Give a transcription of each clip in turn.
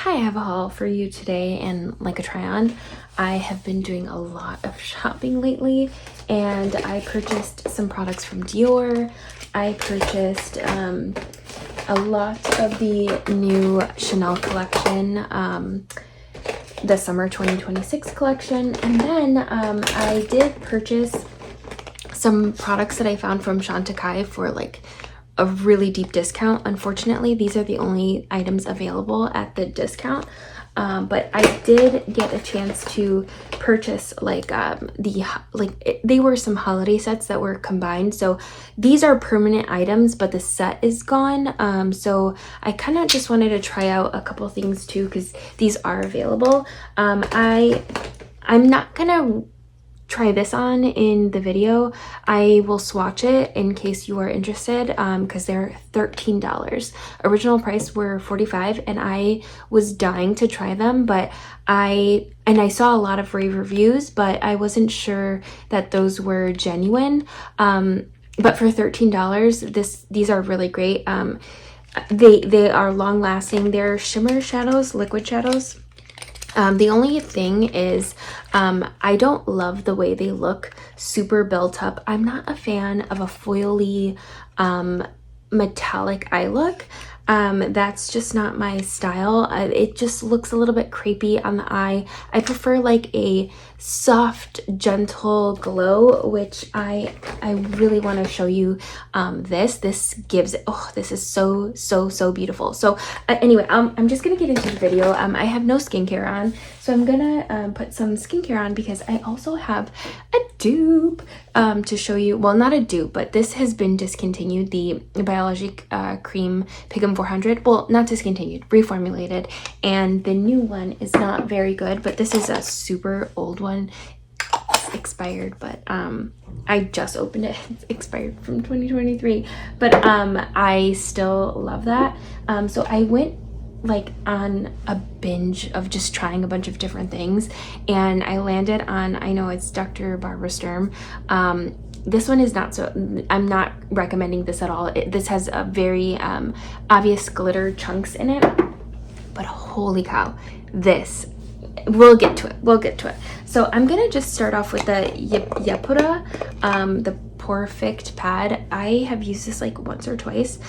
Hi, I have a haul for you today and like a try on. I have been doing a lot of shopping lately and I purchased some products from Dior. I purchased a lot of the new Chanel collection, the summer 2026 collection, and then I did purchase some products that I found from Chantecaille for like a really deep discount. Unfortunately, these are the only items available at the discount, but I did get a chance to purchase like they were some holiday sets that were combined, so these are permanent items but the set is gone. So I kind of just wanted to try out a couple things too because these are available. I'm not gonna try this on in the video. I will swatch it in case you are interested, because they're $13. Original price were $45 and I was dying to try them, but I saw a lot of rave reviews, but I wasn't sure that those were genuine. But for $13, these are really great. They are long lasting. They're shimmer shadows, liquid shadows. The only thing is I don't love the way they look super built up. I'm not a fan of a foily metallic eye look. That's just not my style. It just looks a little bit crepey on the eye. I prefer like a soft, gentle glow, which I really want to show you. This gives it. Oh, this is so beautiful. So anyway, I'm just gonna get into the video. I have no skincare on, so I'm gonna put some skincare on because I also have a dupe to show you. Well, not a dupe, but this has been discontinued, the Biologique cream pigm 400. Well, not discontinued, reformulated, and the new one is not very good, but this is a super old one. It's expired, but I just opened it. It's expired from 2023, but I still love that. So I went like on a binge of just trying a bunch of different things, and I landed on, I know it's Dr. Barbara Sturm. This one is not so, I'm not recommending this at all. This has a very obvious glitter chunks in it, but holy cow, this, we'll get to it. So I'm gonna just start off with the Yapura, the Perfect pad. I have used this like once or twice.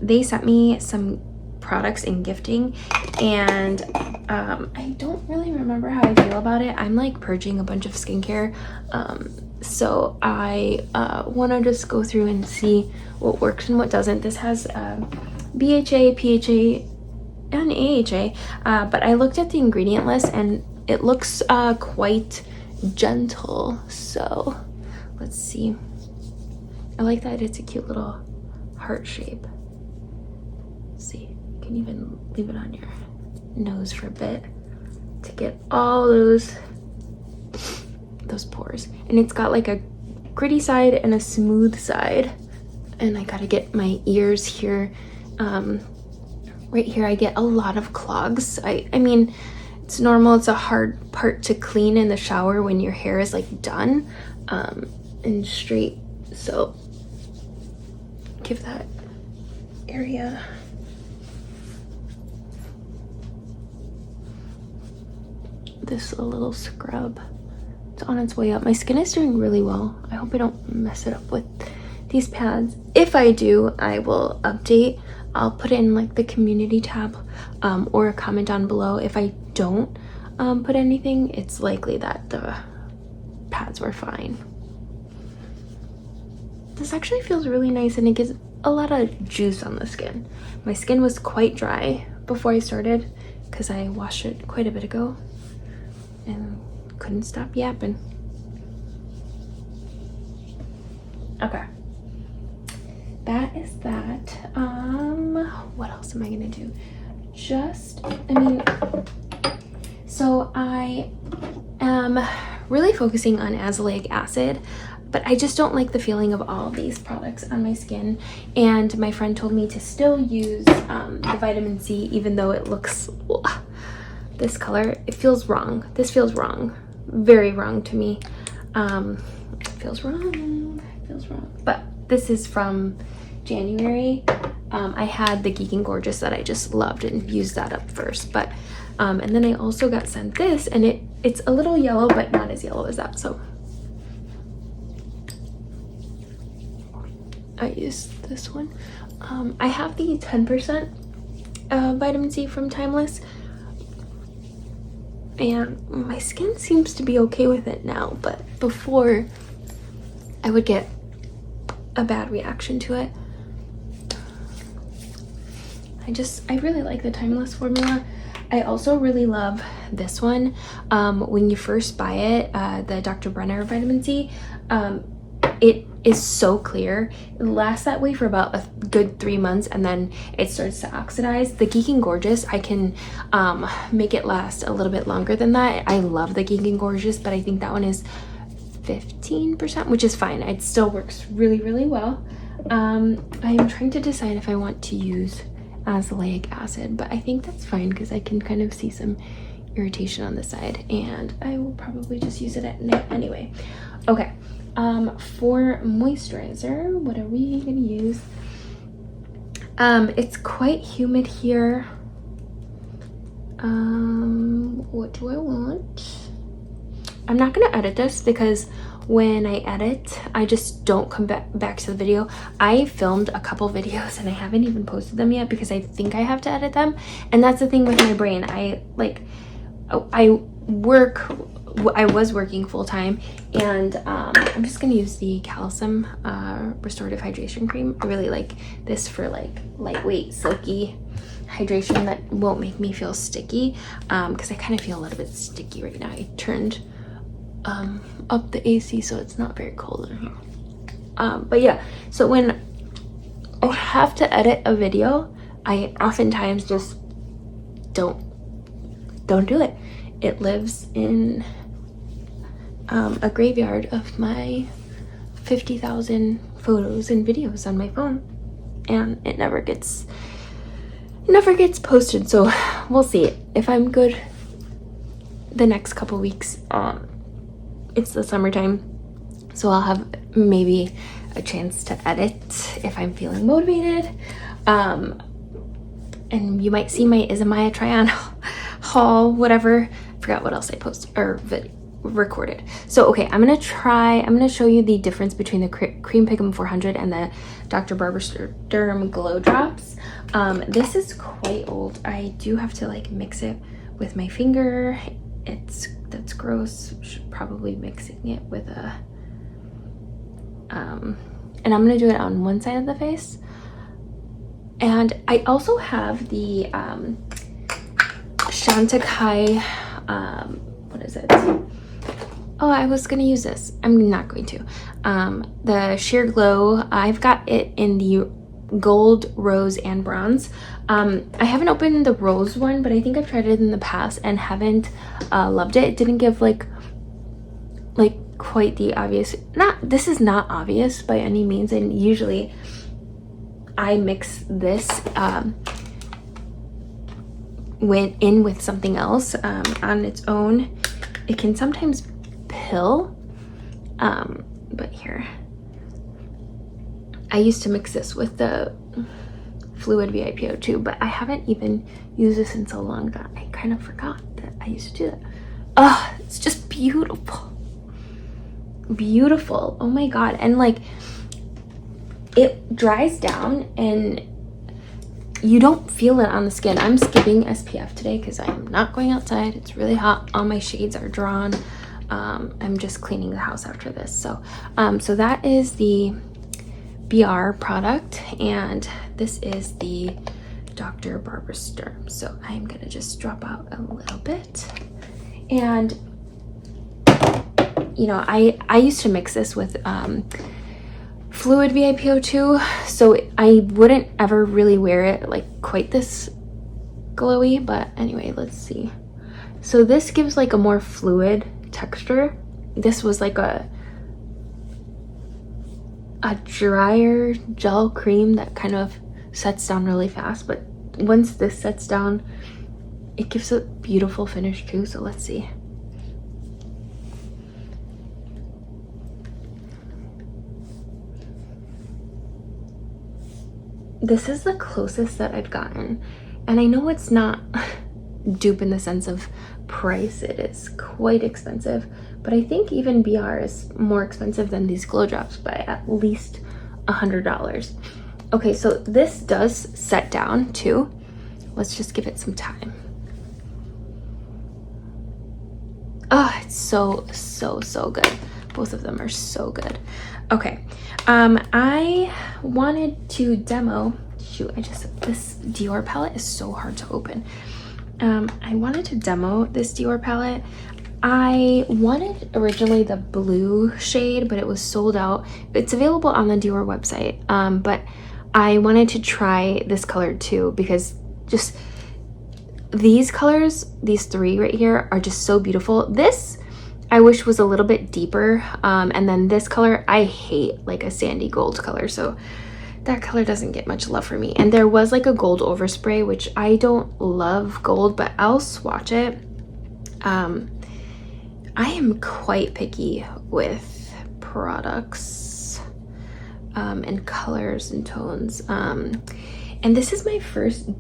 They sent me some products in gifting, and I don't really remember how I feel about it. I'm like purging a bunch of skincare, so I want to just go through and see what works and what doesn't. This has BHA, PHA, and AHA, but I looked at the ingredient list and it looks quite gentle, so let's see. I like that it's a cute little heart shape. Let's see, you can even leave it on your nose for a bit to get all those pores, and it's got like a gritty side and a smooth side, and I gotta get my ears here. Right here I get a lot of clogs. I mean, it's normal. It's a hard part to clean in the shower when your hair is like done and straight, so give that area this a little scrub. It's on its way up. My skin is doing really well. I hope I don't mess it up with these pads. If I do, I will update. I'll put it in like the community tab, or a comment down below. If I don't put anything, it's likely that the pads were fine. This actually feels really nice, and it gives a lot of juice on the skin. My skin was quite dry before I started because I washed it quite a bit ago and couldn't stop yapping. Okay, that is that. What else am I gonna do? So I am really focusing on azelaic acid, but I just don't like the feeling of all of these products on my skin, and my friend told me to still use the vitamin C, even though it looks this color. It feels wrong. This feels wrong, very wrong to me. It feels wrong, but this is from January. I had the Geek and Gorgeous that I just loved and used that up first, but and then I also got sent this, and it's a little yellow, but not as yellow as that, so I used this one. I have the 10% vitamin C from Timeless, and my skin seems to be okay with it now, but before I would get a bad reaction to it. I really like the Timeless formula. I also really love this one. When you first buy it, the Dr. Brenner vitamin C, it is so clear. It lasts that way for about a good 3 months, and then it starts to oxidize. The Geek and Gorgeous, I can make it last a little bit longer than that. I love the Geek and Gorgeous, but I think that one is 15%, which is fine. It still works really, really well. I'm trying to decide if I want to use azelaic acid, but I think that's fine because I can kind of see some irritation on the side, and I will probably just use it at night anyway. Okay, for moisturizer, what are we gonna use? It's quite humid here. What do I want? I'm not gonna edit this because when I edit, I just don't come back to the video. I filmed a couple videos and I haven't even posted them yet because I think I have to edit them. And that's the thing with my brain. I was working full-time, and I'm just gonna use the Calcium restorative hydration cream. I really like this for like lightweight, silky hydration that won't make me feel sticky, because I kind of feel a little bit sticky right now. I turned up the AC so it's not very cold in here. But yeah, so when I have to edit a video, I oftentimes just don't do it. It lives in a graveyard of my 50,000 photos and videos on my phone, and it never gets posted. So we'll see if I'm good the next couple weeks. It's the summertime, so I'll have maybe a chance to edit if I'm feeling motivated. And you might see my Isamaya try-on haul, whatever. Forgot what else I posted or recorded. So okay, I'm gonna show you the difference between the Cream Pigm 400 and the Dr. Barbara Sturm Glow Drops. This is quite old. I do have to like mix it with my finger. That's gross. Should probably mixing it with a and I'm gonna do it on one side of the face. And I also have the Chantecaille, what is it? Oh, I was gonna use this. I'm not going to. The Sheer Glow, I've got it in the gold, rose, and bronze. I haven't opened the rose one, but I think I've tried it in the past and haven't loved it. It didn't give like quite the obvious, this is not obvious by any means, and usually I mix this with something else on its own. It can sometimes pill, but here, I used to mix this with the Fluid VIP02, but I haven't even used this in so long that I kind of forgot that I used to do that. Oh, it's just beautiful. Beautiful. Oh my god. And like, it dries down and you don't feel it on the skin. I'm skipping SPF today because I am not going outside. It's really hot. All my shades are drawn. I'm just cleaning the house after this. So that is the BR product, and this is the Dr. Barbara Sturm. So I'm gonna just drop out a little bit. And you know, I used to mix this with Fluid VIP02, so I wouldn't ever really wear it like quite this glowy, but anyway, let's see. So this gives like a more fluid texture. This was like a drier gel cream that kind of sets down really fast, but once this sets down, it gives a beautiful finish too. So let's see. this is the closest that I've gotten. And I know it's not dupe in the sense of price, it is quite expensive, but I think even BR is more expensive than these glow drops by at least $100. Okay, so this does set down too. Let's just give it some time. Oh, it's so good. Both of them are so good. Okay, I wanted to demo, shoot, this Dior palette is so hard to open. I wanted to demo this Dior palette. I wanted originally the blue shade, but it was sold out. It's available on the Dior website, but I wanted to try this color too, because just these colors, these three right here, are just so beautiful. This I wish was a little bit deeper, and then this color I hate, like a sandy gold color, so that color doesn't get much love for me. And there was like a gold overspray, which I don't love gold, but I'll swatch it. I am quite picky with products and colors and tones, and this is my first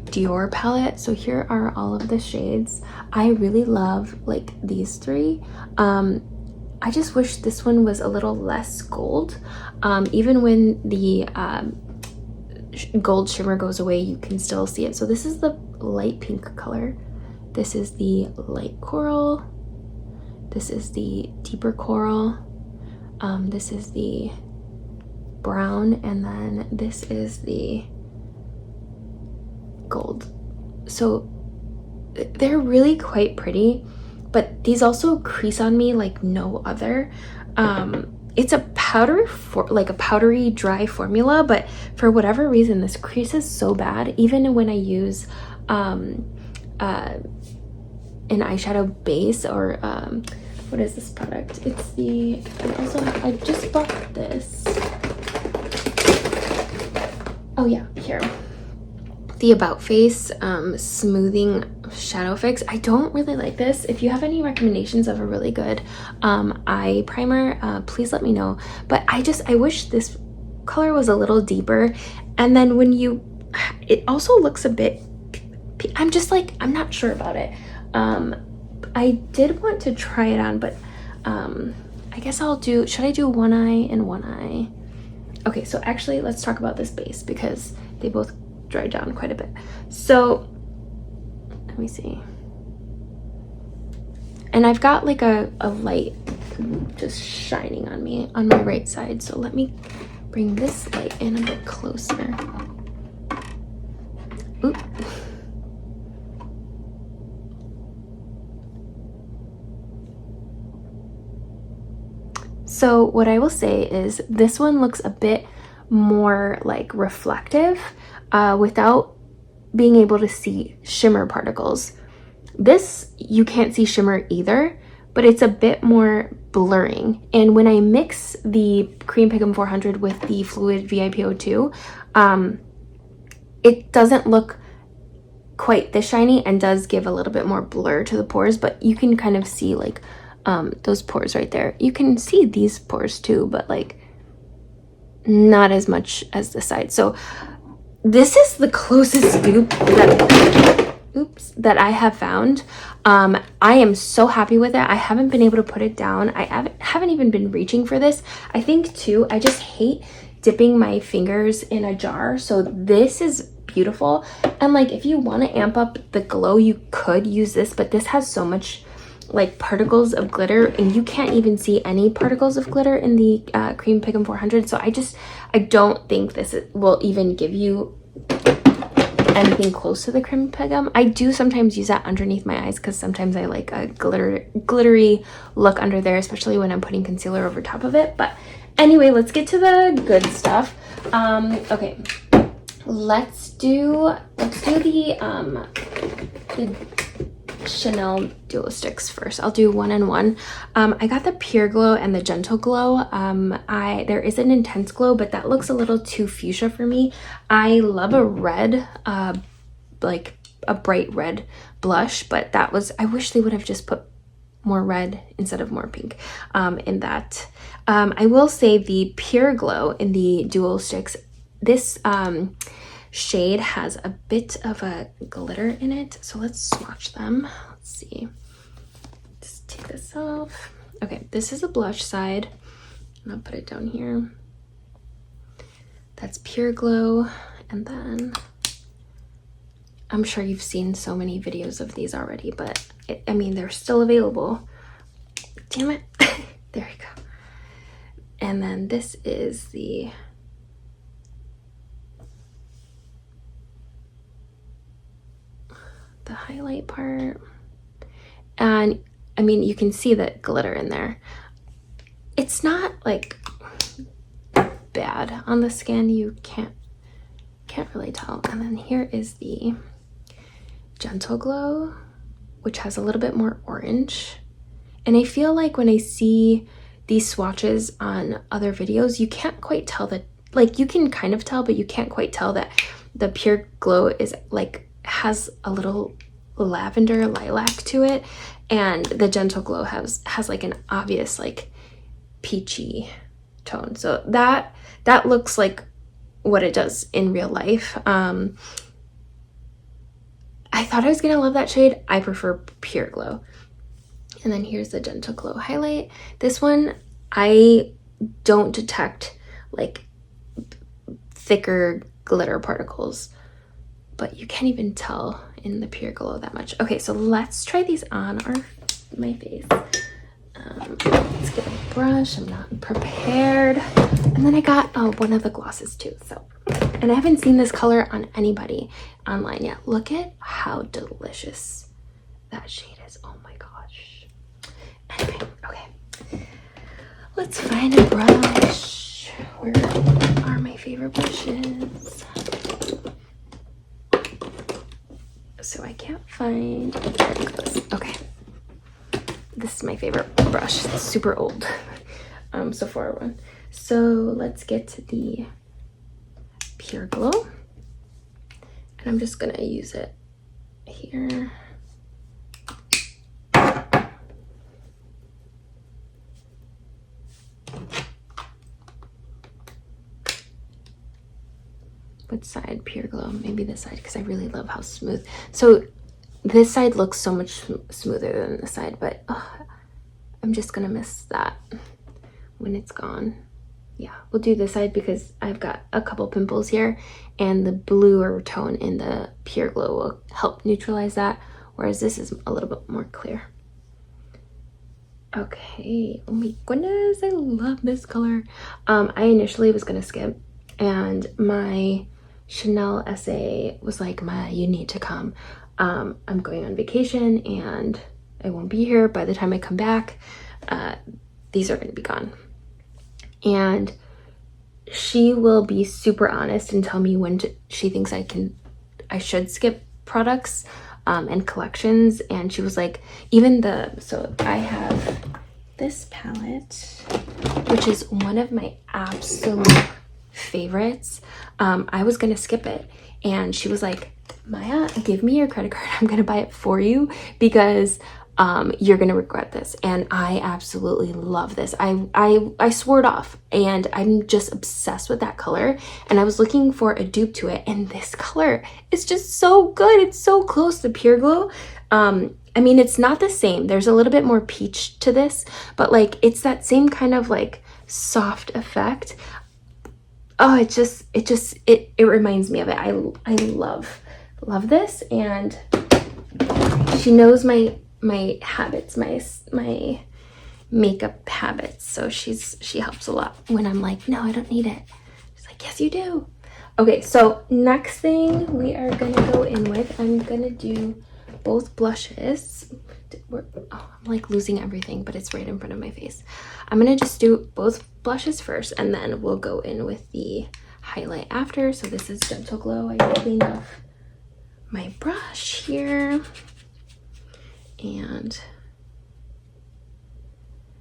Dior palette, so here are all of the shades. I really love like these three. I just wish this one was a little less gold. Even when the gold shimmer goes away, you can still see it. So this is the light pink color. This is the light coral. This is the deeper coral. This is the brown, and then this is the gold. So they're really quite pretty, but these also crease on me like no other. It's a powdery dry formula, but for whatever reason this creases so bad even when I use an eyeshadow base, or what is this product? It's the, I just bought this. Oh yeah, here. The About Face smoothing shadow fix. I don't really like this. If you have any recommendations of a really good eye primer, please let me know. But I wish this color was a little deeper, and then when it also looks a bit, I'm just like, I'm not sure about it. I did want to try it on, but I guess should I do one eye and one eye? Okay, so actually let's talk about this base because they both dry down quite a bit. So let me see. And I've got like a light just shining on me on my right side. So let me bring this light in a bit closer. Oop. So what I will say is this one looks a bit more like reflective without being able to see shimmer particles. This, you can't see shimmer either, but it's a bit more blurring. And when I mix the Cream Pigm 400 with the Fluid VIP02, it doesn't look quite this shiny and does give a little bit more blur to the pores, but you can kind of see like those pores right there. You can see these pores too, but like not as much as the side. So this is the closest dupe that I have found. I am so happy with it. I haven't been able to put it down. I haven't even been reaching for this. I think too, I just hate dipping my fingers in a jar. So this is beautiful. And like, if you want to amp up the glow, you could use this, but this has so much like particles of glitter, and you can't even see any particles of glitter in the Cream Pigm 400. So I don't think this will even give you anything close to the Cream Pigm. I do sometimes use that underneath my eyes because sometimes I like a glittery look under there, especially when I'm putting concealer over top of it. But anyway, let's get to the good stuff. Okay, let's do the Chanel duo sticks first. I'll do one and one. I got the Pure Glow and the Gentle Glow. There is an Intense Glow, but that looks a little too fuchsia for me. I love a red, like a bright red blush, but I wish they would have just put more red instead of more pink in that. I will say the Pure Glow in the dual sticks this shade has a bit of a glitter in it, so let's swatch them. Let's see. Just take this off. Okay, this is a blush side. I'll put it down here. That's Pure Glow. And then I'm sure you've seen so many videos of these already, but I mean, they're still available. Damn it. There you go. And then this is the highlight part. And I mean, you can see that glitter in there. It's not like bad on the skin. You can't really tell. And then here is the Gentle Glow, which has a little bit more orange. And I feel like when I see these swatches on other videos, you can't quite tell that, like, you can kind of tell, but you can't quite tell that the Pure Glow is like has a little lavender lilac to it, and the Gentle Glow has like an obvious like peachy tone. So that looks like what it does in real life. I thought I was gonna love that shade. I prefer Pure Glow. And then here's the Gentle Glow highlight. This one, I don't detect like thicker glitter particles, but you can't even tell in the Pure Glow that much. Okay, so let's try these on my face. Let's get a brush. I'm not prepared. And then I got one of the glosses too. So, and I haven't seen this color on anybody online yet. Look at how delicious that shade is. Oh my gosh. Anyway, okay. Let's find a brush. Where are my favorite brushes? So I can't find, there it goes. Okay. This is my favorite brush. It's super old. Sephora one. So let's get to the Pure Glow. And I'm just gonna use it here. Which side? Pure Glow. Maybe this side, because I really love how smooth. So this side looks so much smoother than this side, but I'm just gonna miss that when it's gone. Yeah, we'll do this side because I've got a couple pimples here, and the bluer tone in the Pure Glow will help neutralize that, whereas this is a little bit more clear. Okay, oh my goodness, I love this color. I initially was gonna skip, and my Chanel SA was like, "Ma, you need to come. I'm going on vacation and I won't be here. By the time I come back, these are going to be gone." And she will be super honest and tell me when she thinks I should skip products and collections. And she was like, so I have this palette, which is one of my absolute favorites. I was gonna skip it, and she was like, "Maya, give me your credit card. I'm gonna buy it for you because you're gonna regret this." And I absolutely love this. I swore it off, and I'm just obsessed with that color. And I was looking for a dupe to it, and this color is just so good. It's so close to Pure Glow. I mean, it's not the same. There's a little bit more peach to this, but like it's that same kind of like soft effect. Oh, it reminds me of it. I love this, and she knows my habits, my makeup habits, so she helps a lot when I'm like, "No, I don't need it." She's like, "Yes, you do." Okay, so next thing we are gonna go in with, I'm gonna do both blushes. I'm like losing everything, but it's right in front of my face. I'm gonna just do both blushes first, and then we'll go in with the highlight after. So this is Gentle Glow. I cleaned off my brush here, and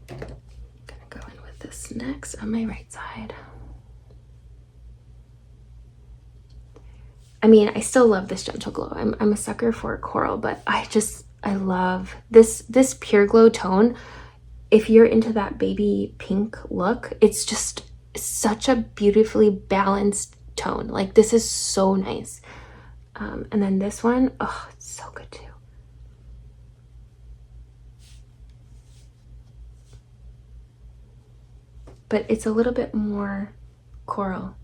I'm gonna go in with this next on my right side. I mean, I still love this Gentle Glow. I'm a sucker for coral, but I love this Pure Glow tone. If you're into that baby pink look, it's just such a beautifully balanced tone. Like, this is so nice. And then this one, oh, it's so good too. But it's a little bit more coral.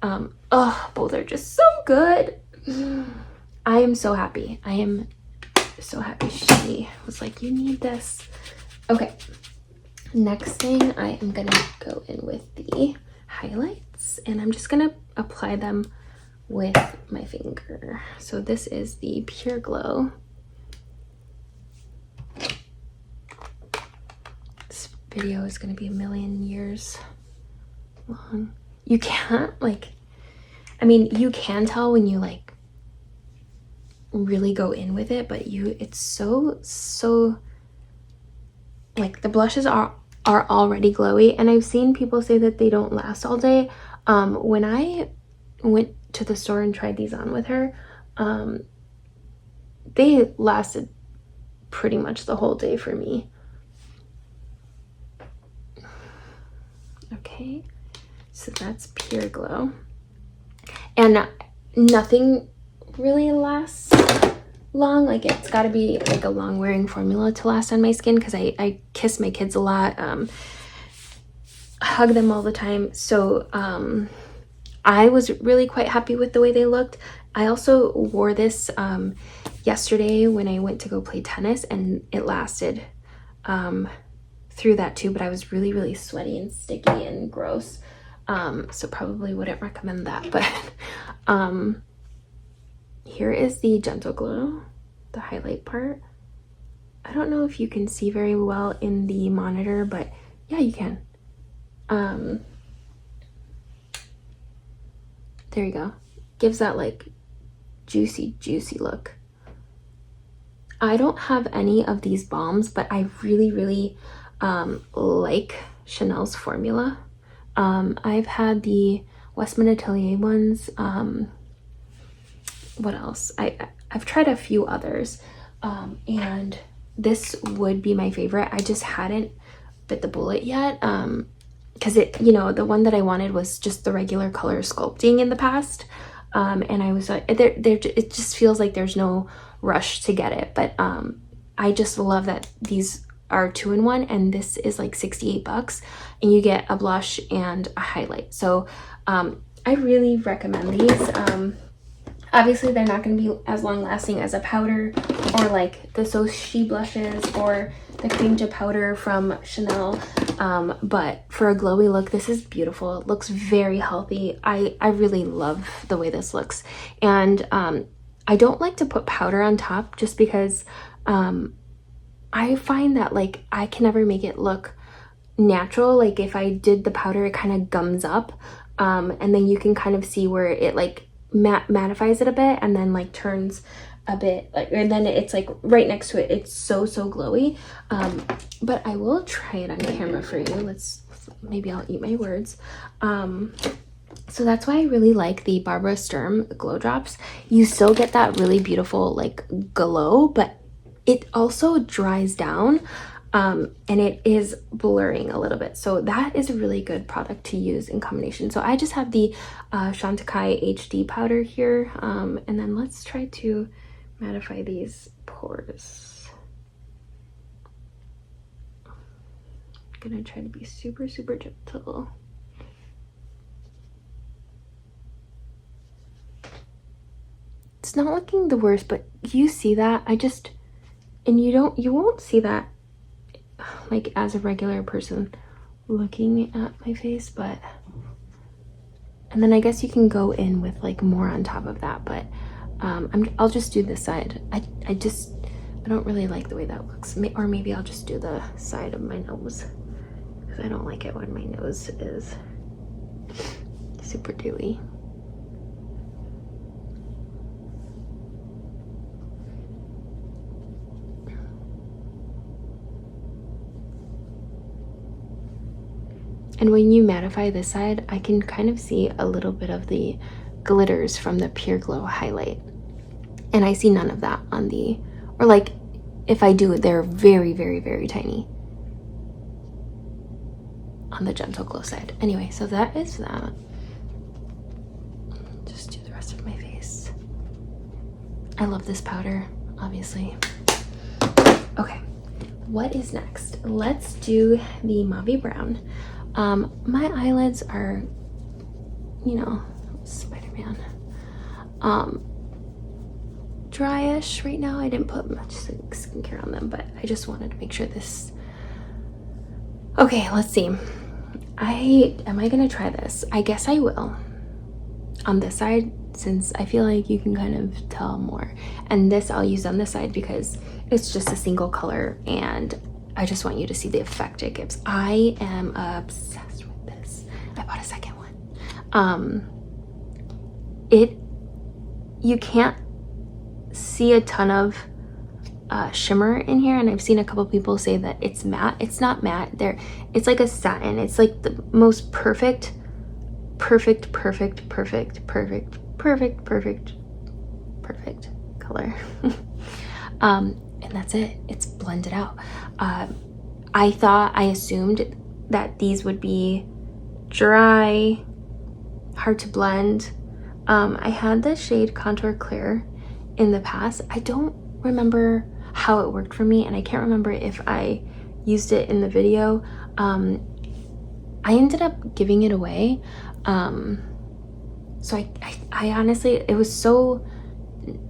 Oh, both are just so good. I am so happy. I am so happy she was like, you need this. Okay, next thing, I am gonna go in with the highlights, and I'm just gonna apply them with my finger. So this is the Pure Glow. This video is gonna be a million years long. You can't, like, I mean, you can tell when you like really go in with it, but it's so like, the blushes are already glowy, and I've seen people say that they don't last all day. When I went to the store and tried these on with her, they lasted pretty much the whole day for me. Okay, so that's Pure Glow, and nothing really lasts long. Like, it's got to be like a long wearing formula to last on my skin, because I kiss my kids a lot, hug them all the time. So I was really quite happy with the way they looked. I also wore this yesterday when I went to go play tennis, and it lasted through that too, but I was really sweaty and sticky and gross, so probably wouldn't recommend that. But here is the Gentle Glow, the highlight part. I don't know if you can see very well in the monitor, but yeah, you can. There you go. Gives that like juicy look. I don't have any of these balms, but I really like Chanel's formula. I've had the Westman Atelier ones. What else? I've tried a few others, and this would be my favorite. I just hadn't bit the bullet yet, because the one that I wanted was just the regular color sculpting in the past, and I was like, it just feels like there's no rush to get it. But I just love that these are 2-in-1, and this is like $68, and you get a blush and a highlight. So I really recommend these. Obviously, they're not going to be as long lasting as a powder, or like the So She blushes or the Cream to Powder from Chanel. But for a glowy look, this is beautiful. It looks very healthy. I really love the way this looks. And I don't like to put powder on top, just because I find that like I can never make it look natural. Like, if I did the powder, it kind of gums up, and then you can kind of see where it like mattifies it a bit, and then like turns a bit like, and then it's like right next to it, it's so glowy. But I will try it on camera for you. Maybe I'll eat my words. So that's why I really like the Barbara Sturm Glow Drops. You still get that really beautiful like glow, but it also dries down, and it is blurring a little bit. So that is a really good product to use in combination. So I just have the Chantecaille HD powder here, and then let's try to mattify these pores. I'm gonna try to be super gentle. It's not looking the worst, but you see that? And you won't see that like as a regular person looking at my face, but, and then I guess you can go in with like more on top of that, but I'll just do this side. I don't really like the way that looks. Or maybe I'll just do the side of my nose, because I don't like it when my nose is super dewy. And when you mattify this side, I can kind of see a little bit of the glitters from the Pure Glow highlight. And I see none of that on the, or like if I do, they're very tiny on the Gentle Glow side. Anyway, so that is that. I love this powder, obviously. Okay, what is next? Let's do the mauvy brown. My eyelids are, you know, Spider-Man, dryish right now. I didn't put much skincare on them, but I just wanted to make sure this. Okay, let's see. Am I gonna try this? I guess I will on this side, since I feel like you can kind of tell more, and this I'll use on this side because it's just a single color and I just want you to see the effect it gives. I am obsessed with this. I bought a second one. You can't see a ton of shimmer in here, and I've seen a couple people say that it's matte. It's not matte. It's like a satin. It's like the most perfect color. And that's it. It's blended out. I assumed that these would be dry, hard to blend. I had the shade Contour Clear in the past. I don't remember how it worked for me, and I can't remember if I used it in the video. I ended up giving it away. So I honestly, it was so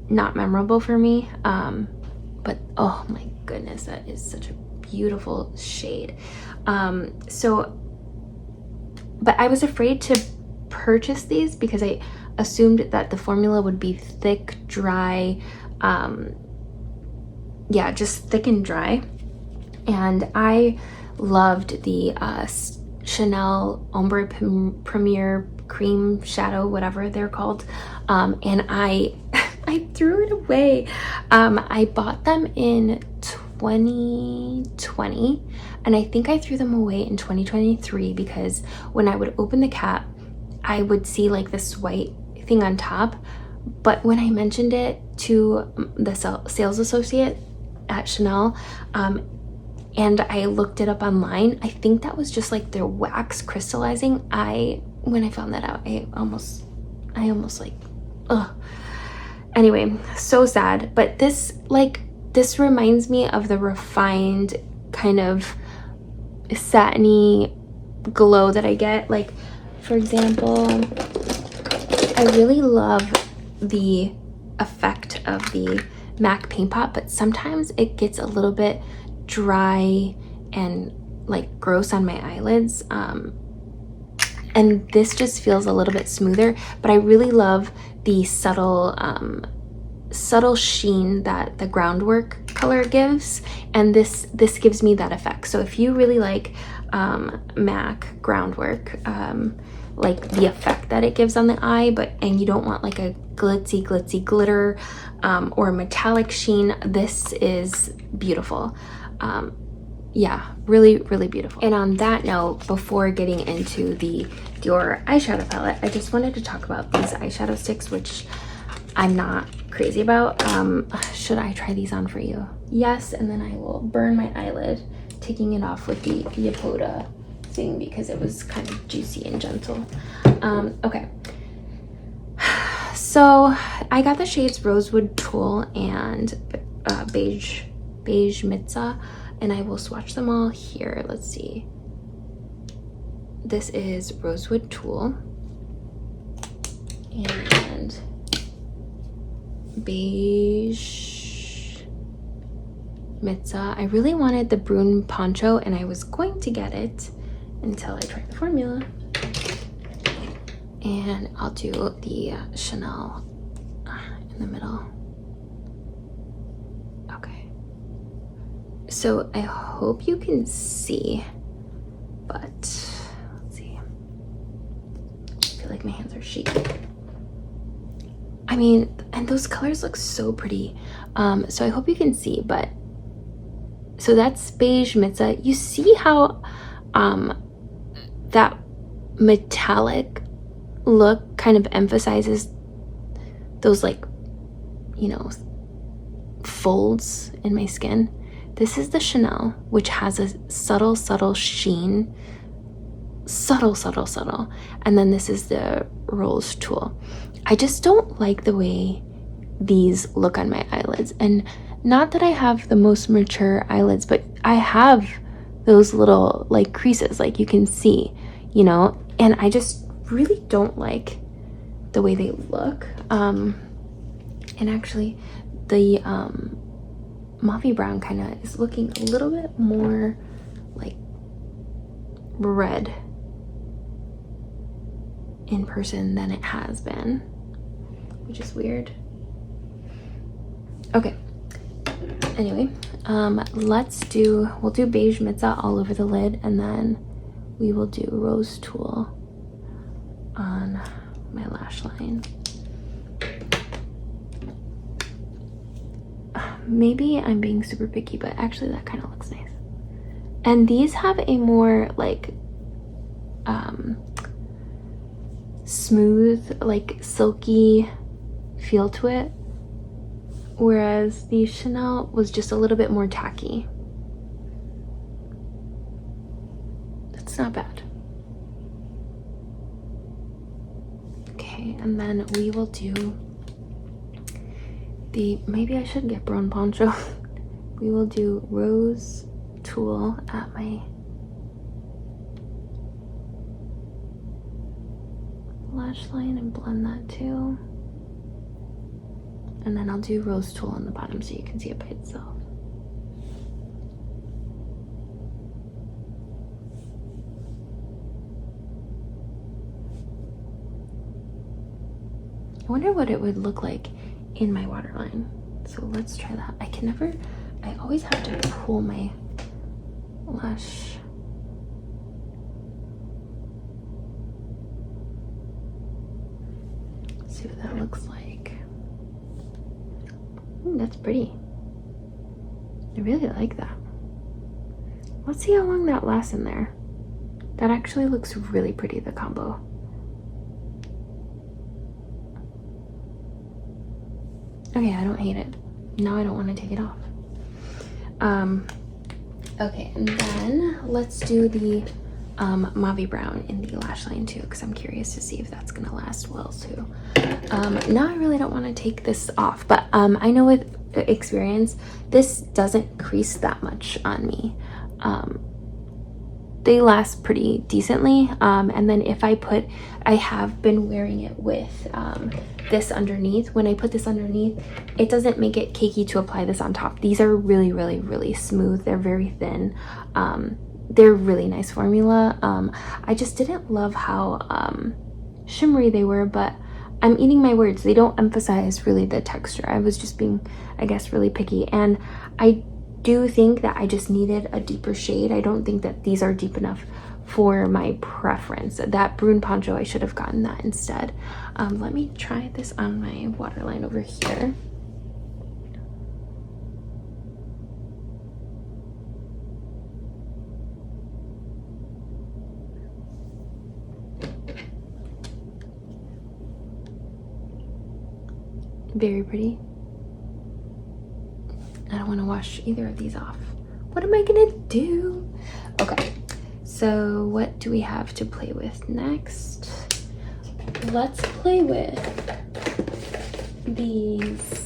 not memorable for me. But oh my goodness, that is such a beautiful shade. But I was afraid to purchase these because I assumed that the formula would be thick, dry, yeah, just thick and dry. And I loved the Chanel Ombre Premier Cream Shadow, whatever they're called, and I threw it away. I bought them in 2020, and I think I threw them away in 2023 because when I would open the cap, I would see like this white thing on top. But when I mentioned it to the sales associate at Chanel, and I looked it up online, I think that was just like their wax crystallizing. When I found that out, I almost like, ugh. Anyway, so sad. But this reminds me of the refined kind of satiny glow that I get. Like, for example, I really love the effect of the MAC paint pot, but sometimes it gets a little bit dry and like gross on my eyelids, and this just feels a little bit smoother. But I really love the subtle sheen that the groundwork color gives, and this gives me that effect. So if you really like MAC groundwork, like the effect that it gives on the eye, and you don't want like a glitzy glitter or metallic sheen, this is beautiful. Yeah, really beautiful. And on that note, before getting into the Dior eyeshadow palette, I just wanted to talk about these eyeshadow sticks, which I'm not crazy about. Should I try these on for you? Yes, and then I will burn my eyelid taking it off with the Yapoda thing because it was kind of juicy and gentle. Okay, so I got the shades Rosewood Tulle and Beige Mitza, and I will swatch them all here. Let's see. This is Rosewood Tulle and Beige Mitza. I really wanted the Brune Poncho, and I was going to get it until I tried the formula. And I'll do the Chanel in the middle. Okay. So I hope you can see, but let's see. I feel like my hands are shaking. I mean, and those colors look so pretty. So I hope you can see, but so that's Beige Mitza. You see how that metallic look kind of emphasizes those, like, you know, folds in my skin. This is the Chanel, which has a subtle sheen, subtle, and then this is the Rose Tulle. I just don't like the way these look on my eyelids. And not that I have the most mature eyelids, but I have those little like creases, like you can see, you know, and I just really don't like the way they look. And actually the mauvy brown kind of is looking a little bit more like red in person than it has been, which is weird. Okay, anyway, we'll do beige mitza all over the lid, and then we will do rose tulle on my lash line. Maybe I'm being super picky, but actually that kind of looks nice. And these have a more like smooth, like silky feel to it, whereas the Chanel was just a little bit more tacky. That's not bad. Okay, and then we will do maybe I should get brown poncho. We will do rose tulle at my lash line and blend that too. And then I'll do rose tulle on the bottom so you can see it by itself. I wonder what it would look like in my waterline. So let's try that. I always have to pull my lash. Let's see what that looks like. Ooh, that's pretty. I really like that. Let's see how long that lasts in there. That actually looks really pretty, the combo. Okay, I don't hate it. Now I don't want to take it off. Okay, and then let's do the mauvy brown in the lash line too, because I'm curious to see if that's gonna last well too. Now I really don't want to take this off, but I know with experience this doesn't crease that much on me. They last pretty decently, and then if I have been wearing it with this underneath. When I put this underneath, it doesn't make it cakey to apply this on top. These are really, really, really smooth. They're very thin. They're really nice formula. I just didn't love how shimmery they were, but I'm eating my words. They don't emphasize really the texture. I was just being, I guess, really picky, and I do think that I just needed a deeper shade. I don't think that these are deep enough for my preference. That brune poncho, I should have gotten that instead. Let me try this on my waterline over here. Very pretty. I don't want to wash either of these off. What am I gonna do? Okay, so what do we have to play with next? Let's play with these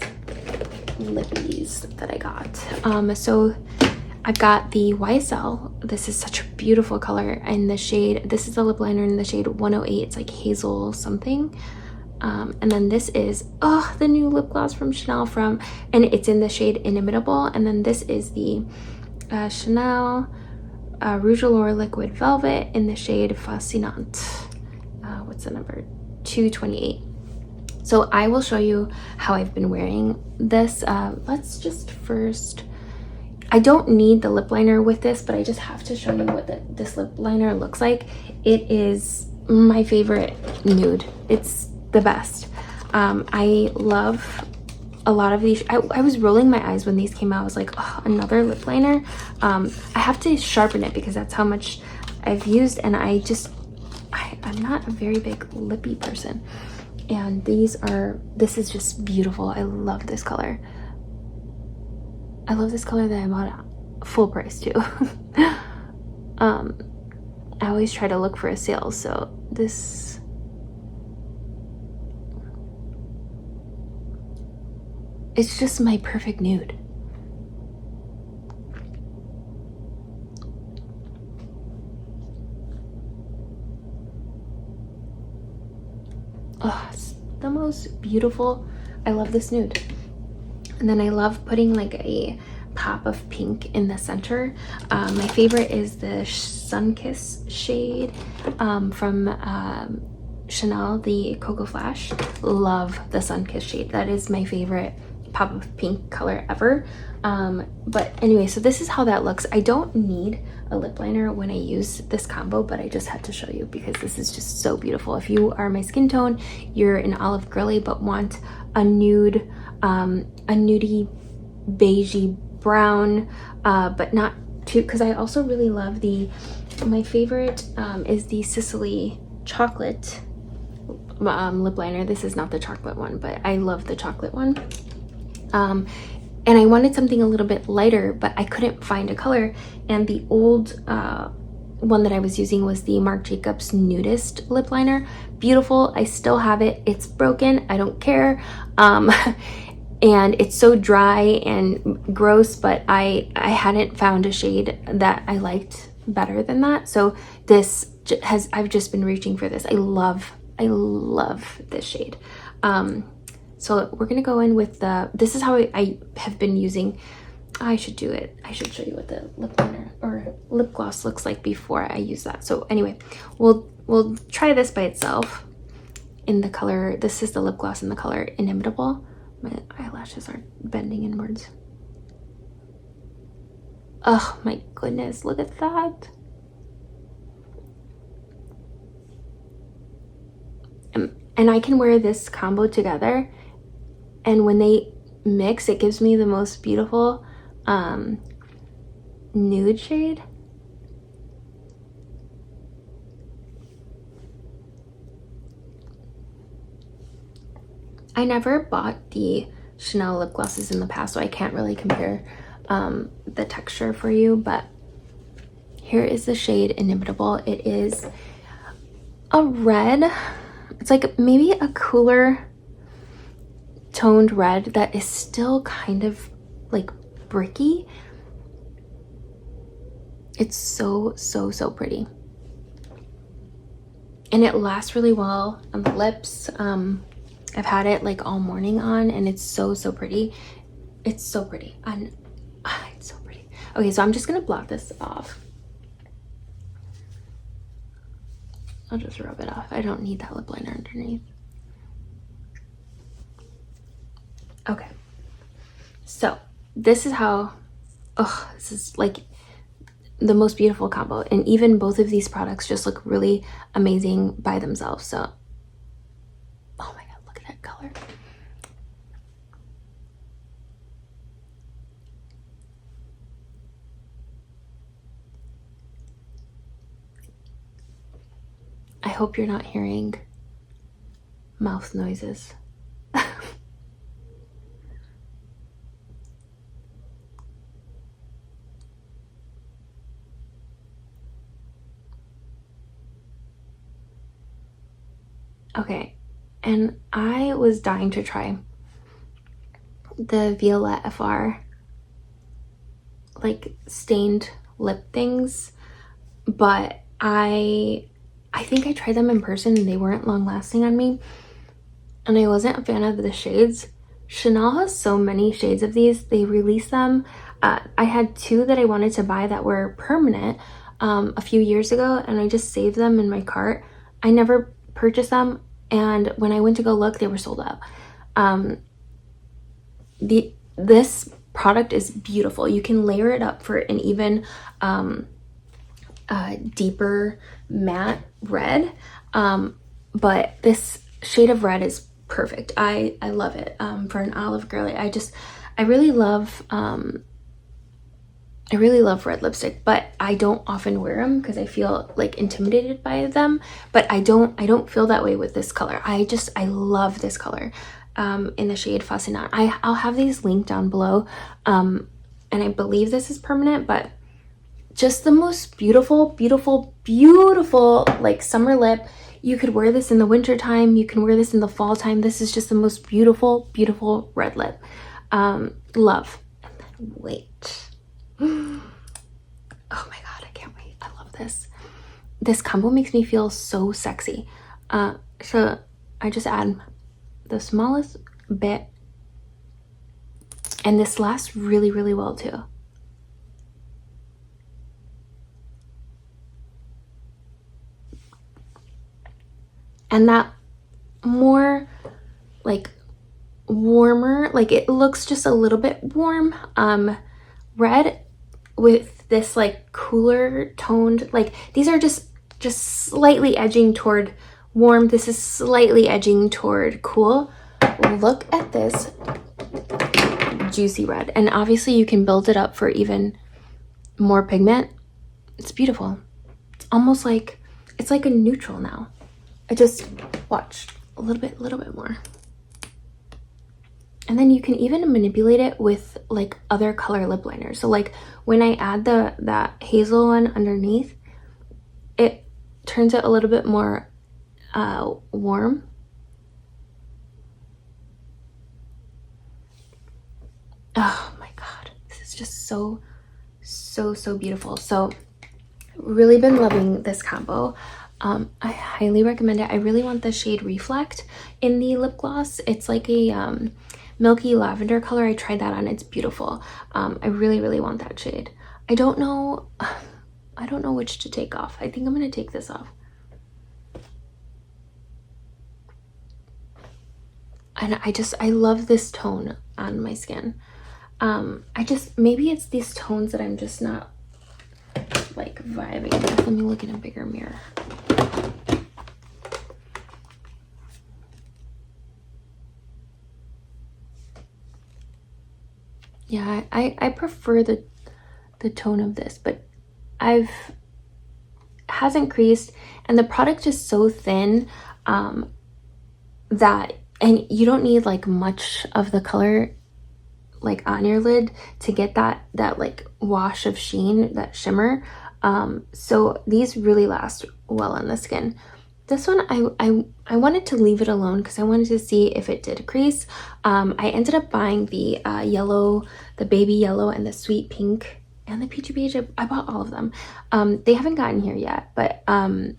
lippies that I got. So I've got the YSL. This is such a beautiful color in the shade. This is a lip liner in the shade 108. It's like hazel something. And then this is the new lip gloss from Chanel and it's in the shade Inimitable. And then this is the Chanel Rouge Allure Liquid Velvet in the shade Fascinante. What's the number? 228. So I will show you how I've been wearing this. Let's just first, I don't need the lip liner with this, but I just have to show you what this lip liner looks like. It is my favorite nude. It's the best. I love a lot of these. I was rolling my eyes when these came out. I was like, oh, another lip liner. I have to sharpen it because that's how much I've used, and I'm not a very big lippy person. And this is just beautiful. I love this color. I love this color that I bought at full price too. I always try to look for a sale, so this, It's just my perfect nude. Oh, it's the most beautiful. I love this nude. And then I love putting like a pop of pink in the center. My favorite is the Sunkiss shade from Chanel, the Coco Flash. Love the Sunkiss shade. That is my favorite pop of pink color ever. But anyway, so this is how that looks. I don't need a lip liner when I use this combo, but I just had to show you because this is just so beautiful. If you are my skin tone, you're an olive girly but want a nude, a nudie beigey brown, but not too, because I also really love my favorite is the Sicily chocolate lip liner. This is not the chocolate one, but I love the chocolate one. And I wanted something a little bit lighter, but I couldn't find a color. And the old one that I was using was the Marc Jacobs Nudist lip liner. Beautiful. I still have it. It's broken. I don't care. And it's so dry and gross, but I hadn't found a shade that I liked better than that. So I've just been reaching for this. I love this shade. So we're gonna go in with this is how I have been using. I should do it. I should show you what the lip liner or lip gloss looks like before I use that. So anyway, we'll try this by itself in the color. This is the lip gloss in the color Inimitable. My eyelashes are bending inwards. Oh my goodness, look at that. And I can wear this combo together, and when they mix, it gives me the most beautiful nude shade. I never bought the Chanel lip glosses in the past, so I can't really compare the texture for you, but here is the shade Inimitable. It is a red. It's like maybe a cooler toned red that is still kind of like bricky. It's so pretty. And it lasts really well on the lips. I've had it like all morning on, and it's so pretty. It's so pretty. And it's so pretty. Okay, so I'm just gonna blot this off. I'll just rub it off. I don't need that lip liner underneath. Okay, so this is how, oh, this is like the most beautiful combo. And even both of these products just look really amazing by themselves. So, oh my God, look at that color. I hope you're not hearing mouth noises. Okay, and I was dying to try the Violette FR like stained lip things, but I think I tried them in person and they weren't long lasting on me, and I wasn't a fan of the shades. Chanel has so many shades of these. They release them. I had two that I wanted to buy that were permanent a few years ago, and I just saved them in my cart. I never purchased them, and when I went to go look, they were sold out. This product is beautiful. You can layer it up for an even deeper matte red, but this shade of red is perfect. I love it. For an olive girly, I really love red lipstick, but I don't often wear them because I feel like intimidated by them. But I don't feel that way with this color. I love this color in the shade Fascinante. I'll have these linked down below, and I believe this is permanent, but just the most beautiful like summer lip. You could wear this in the winter time, you can wear this in the fall time. This is just the most beautiful red lip. Love. And then wait. Oh my god, I can't wait. I love this. This combo makes me feel so sexy. So I just add the smallest bit, and this lasts really, really well too. And that more like warmer, like it looks just a little bit warm, red with this like cooler toned, like these are just slightly edging toward warm. This is slightly edging toward cool. Look at this juicy red, and obviously you can build it up for even more pigment. It's beautiful. It's almost like it's like a neutral now. I just watch a little bit more. And then you can even manipulate it with like other color lip liners. So like when I add that hazel one underneath, it turns it a little bit more warm. Oh my god, this is just so beautiful. So really been loving this combo. I highly recommend it. I really want the shade Reflect in the lip gloss. It's like a milky lavender color. I tried that on. It's beautiful. I really want that shade. I don't know which to take off. I think I'm gonna take this off. And I love this tone on my skin. Maybe it's these tones that I'm just not like vibing with. Let me look in a bigger mirror. Yeah, I prefer the tone of this, but hasn't creased, and the product is so thin that, and you don't need like much of the color like on your lid to get that like wash of sheen, that shimmer. So these really last well on the skin. This one I wanted to leave it alone because I wanted to see if it did crease. I ended up buying the yellow, the baby yellow, and the sweet pink, and the peachy beige. I bought all of them. They haven't gotten here yet, but I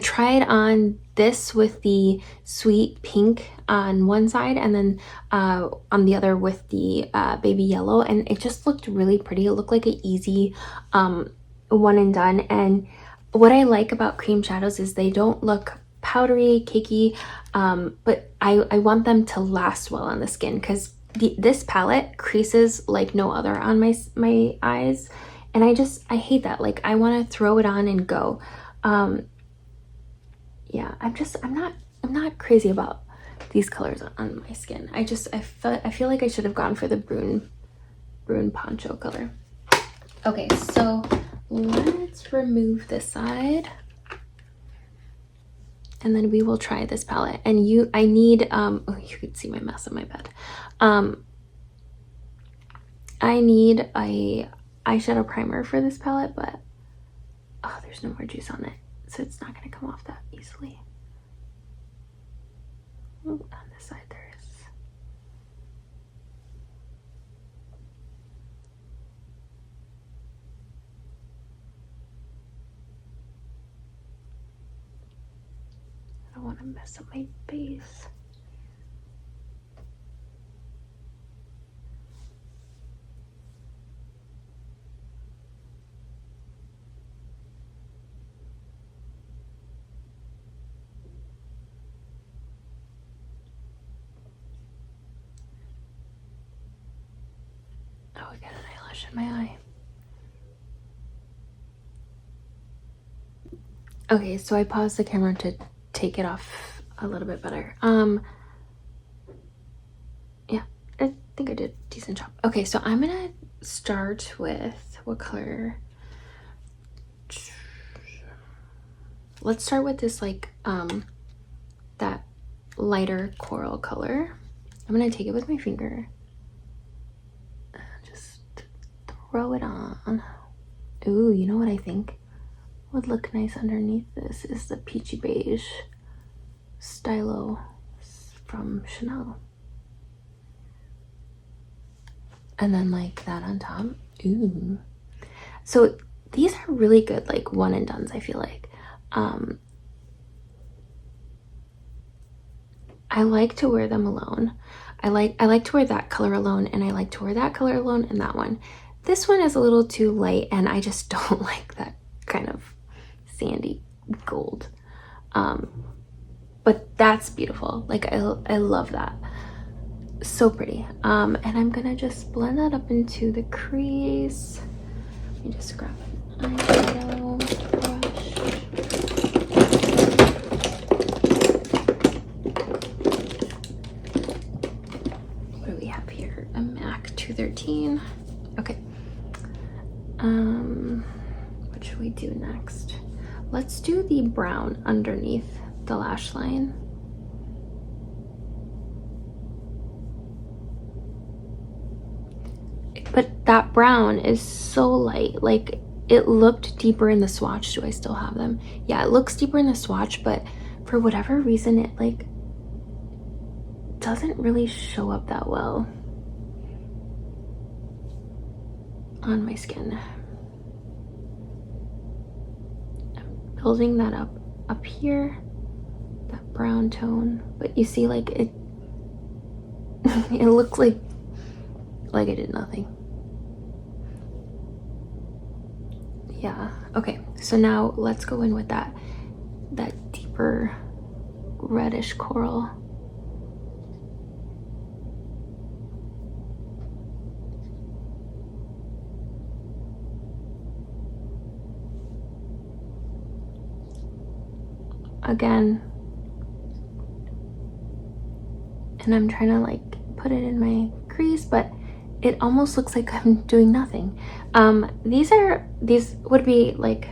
tried on this with the sweet pink on one side, and then on the other with the baby yellow, and it just looked really pretty. It looked like an easy one and done. And what I like about cream shadows is they don't look powdery, cakey, but I want them to last well on the skin, because this palette creases like no other on my eyes, and I hate that. Like, I want to throw it on and go. Yeah, I'm not crazy about these colors on my skin. I feel like I should have gone for the brune poncho color. Okay, so let's remove this side, and then we will try this palette. And I need oh, you can see my mess on my bed. I need a eyeshadow primer for this palette, but oh, there's no more juice on it, so it's not going to come off that easily. Ooh, on this side there is. I don't want to mess up my base. Oh, I got an eyelash in my eye. Okay, so I paused the camera to take it off a little bit better. Yeah, I think I did a decent job. Okay, so I'm gonna start with what color? Let's start with this like that lighter coral color. I'm gonna take it with my finger. Just throw it on. Ooh, you know what I think would look nice underneath this is the peachy beige Stylo from Chanel. And then like that on top. Ooh. So these are really good, like one and dones, I feel like. I like to wear them alone. I like to wear that color alone, and I like to wear that color alone and that one. This one is a little too light, and I just don't like that kind of sandy gold. But that's beautiful. Like I love that. So pretty. And I'm gonna just blend that up into the crease. Let me just grab an eyeshadow brush. What do we have here? A MAC 213. Okay. What should we do next? Let's do the brown underneath the lash line. But that brown is so light. Like, it looked deeper in the swatch. Do I still have them? Yeah, it looks deeper in the swatch, but for whatever reason, it like doesn't really show up that well on my skin. I'm building that up here, that brown tone, but you see, like it it looks like I did nothing. Yeah, okay, so now let's go in with that deeper reddish coral. Again, and I'm trying to like put it in my crease, but it almost looks like I'm doing nothing. These would be like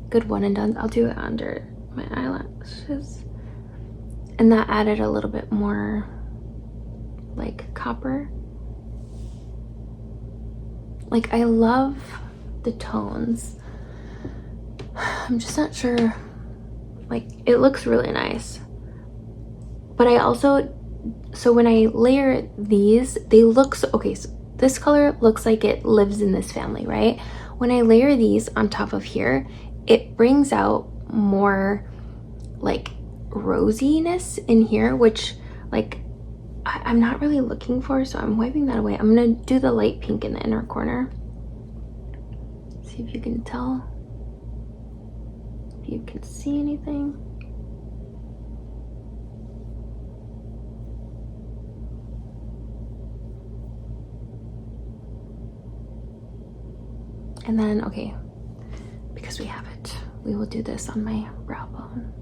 good one and done. I'll do it under my eyelashes, and that added a little bit more like copper. Like, I love the tones. I'm just not sure, like, it looks really nice, but I also, so when I layer these, they look so, okay, so this color looks like it lives in this family, right? When I layer these on top of here, it brings out more like rosiness in here, which like I'm not really looking for, so I'm wiping that away. I'm gonna do the light pink in the inner corner. See if you can tell, if you can see anything. And then, okay, because we have it, we will do this on my brow bone.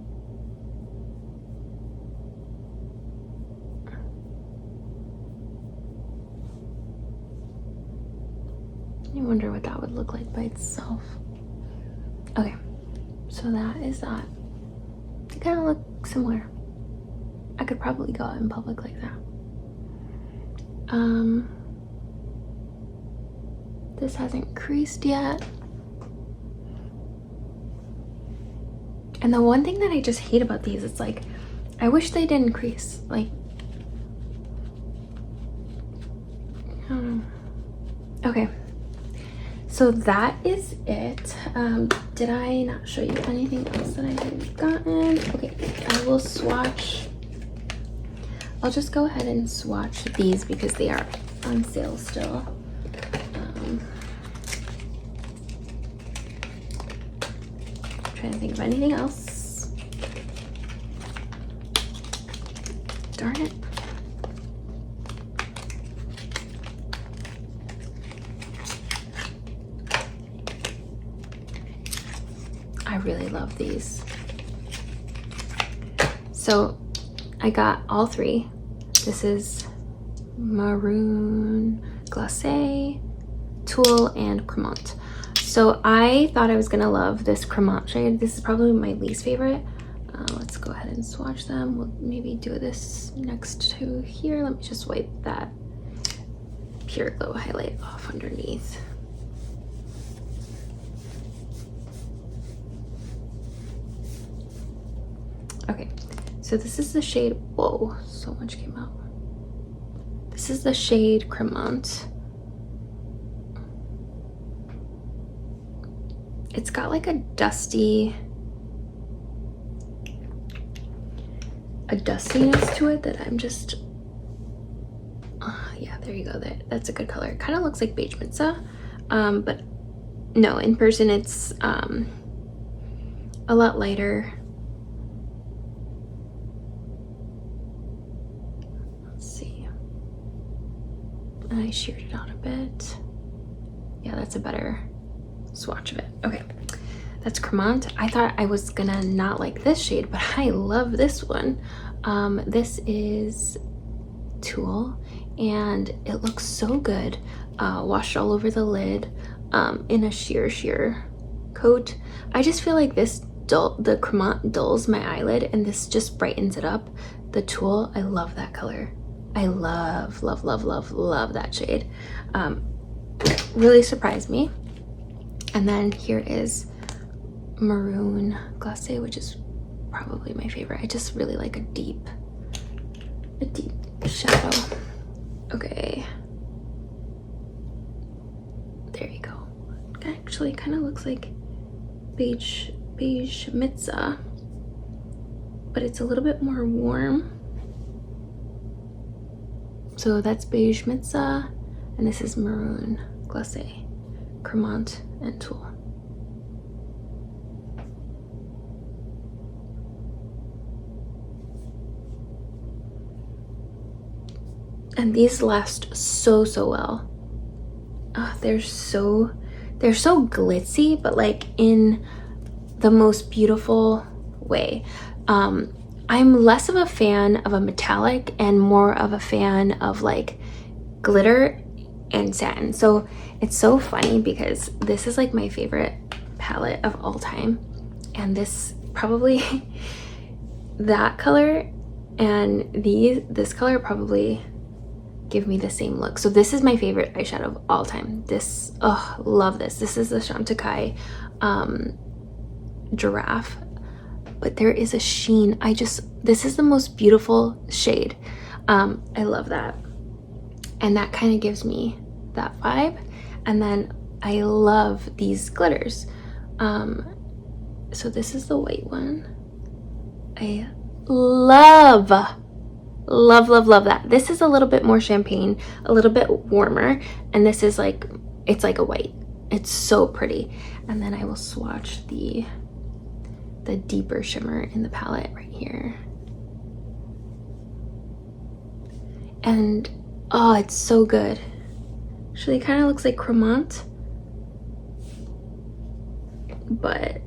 I wonder what that would look like by itself. Okay, so that is that. They kind of look similar. I could probably go out in public like that. This hasn't creased yet. And the one thing that I just hate about these, it's like, I wish they didn't crease. Like, I don't know. Okay, so that is it. Did I not show you anything else that I had gotten? Okay, I will swatch. I'll just go ahead and swatch these because they are on sale still. Trying to think of anything else. Darn it. I really love these. So I got all three. This is maroon glacé, tulle, and cremant. So I thought I was gonna love this cremant shade. This is probably my least favorite. Let's go ahead and swatch them. We'll maybe do this next to here. Let me just wipe that Pure Glow highlight off underneath. Okay, so this is the shade, whoa, so much came out. This this is the shade Cremant. It's got like a dustiness to it that I'm just, yeah, there you go. That's a good color. It kind of looks like beige Mitza, but no, in person it's a lot lighter. Let's see. And I sheared it out a bit. Yeah, that's a better swatch of it. Okay, that's Cremant. I thought I was gonna not like this shade, but I love this one. This is Tulle, and it looks so good. Washed all over the lid in a sheer coat. I just feel like this the Cremant dulls my eyelid, and this just brightens it up. The Tulle, I love that color. I love that shade. Really surprised me. And then here is Maroon Glacé, which is probably my favorite. I just really like a deep shadow. Okay, there you go. Actually, kind of looks like beige Mitza, but it's a little bit more warm. So that's beige Mitza, and this is Maroon Glacé, Cremant, and Tulle. And these last so well. They're so glitzy, but like in the most beautiful way. I'm less of a fan of a metallic and more of a fan of like glitter and satin. So it's so funny because this is like my favorite palette of all time, and this probably that color and this color probably give me the same look. So this is my favorite eyeshadow of all time. This, oh, love this. This is the Chantecaille Giraffe, but there is a sheen. This is the most beautiful shade. I love that, and that kind of gives me that vibe. And then I love these glitters. So this is the white one. I love that. This is a little bit more champagne, a little bit warmer, and this is like, it's like a white. It's so pretty. And then I will swatch the deeper shimmer in the palette right here. And oh, it's so good. Actually, it kind of looks like Cremant, but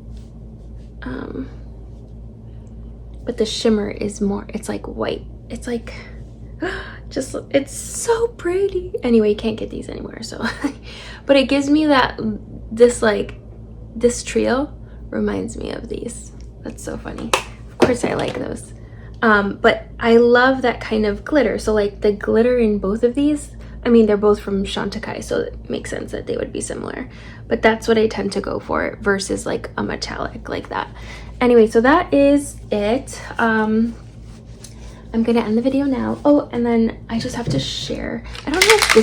the shimmer is more, it's like white. It's like, just, it's so pretty. Anyway, you can't get these anywhere, so. But it gives me that, this trio reminds me of these. That's so funny. Of course I like those. But I love that kind of glitter. So like the glitter in both of these, I mean, they're both from Chantecaille, so it makes sense that they would be similar. But that's what I tend to go for versus like a metallic like that. Anyway, so that is it. I'm gonna end the video now. Oh, and then I just have to share. I don't know if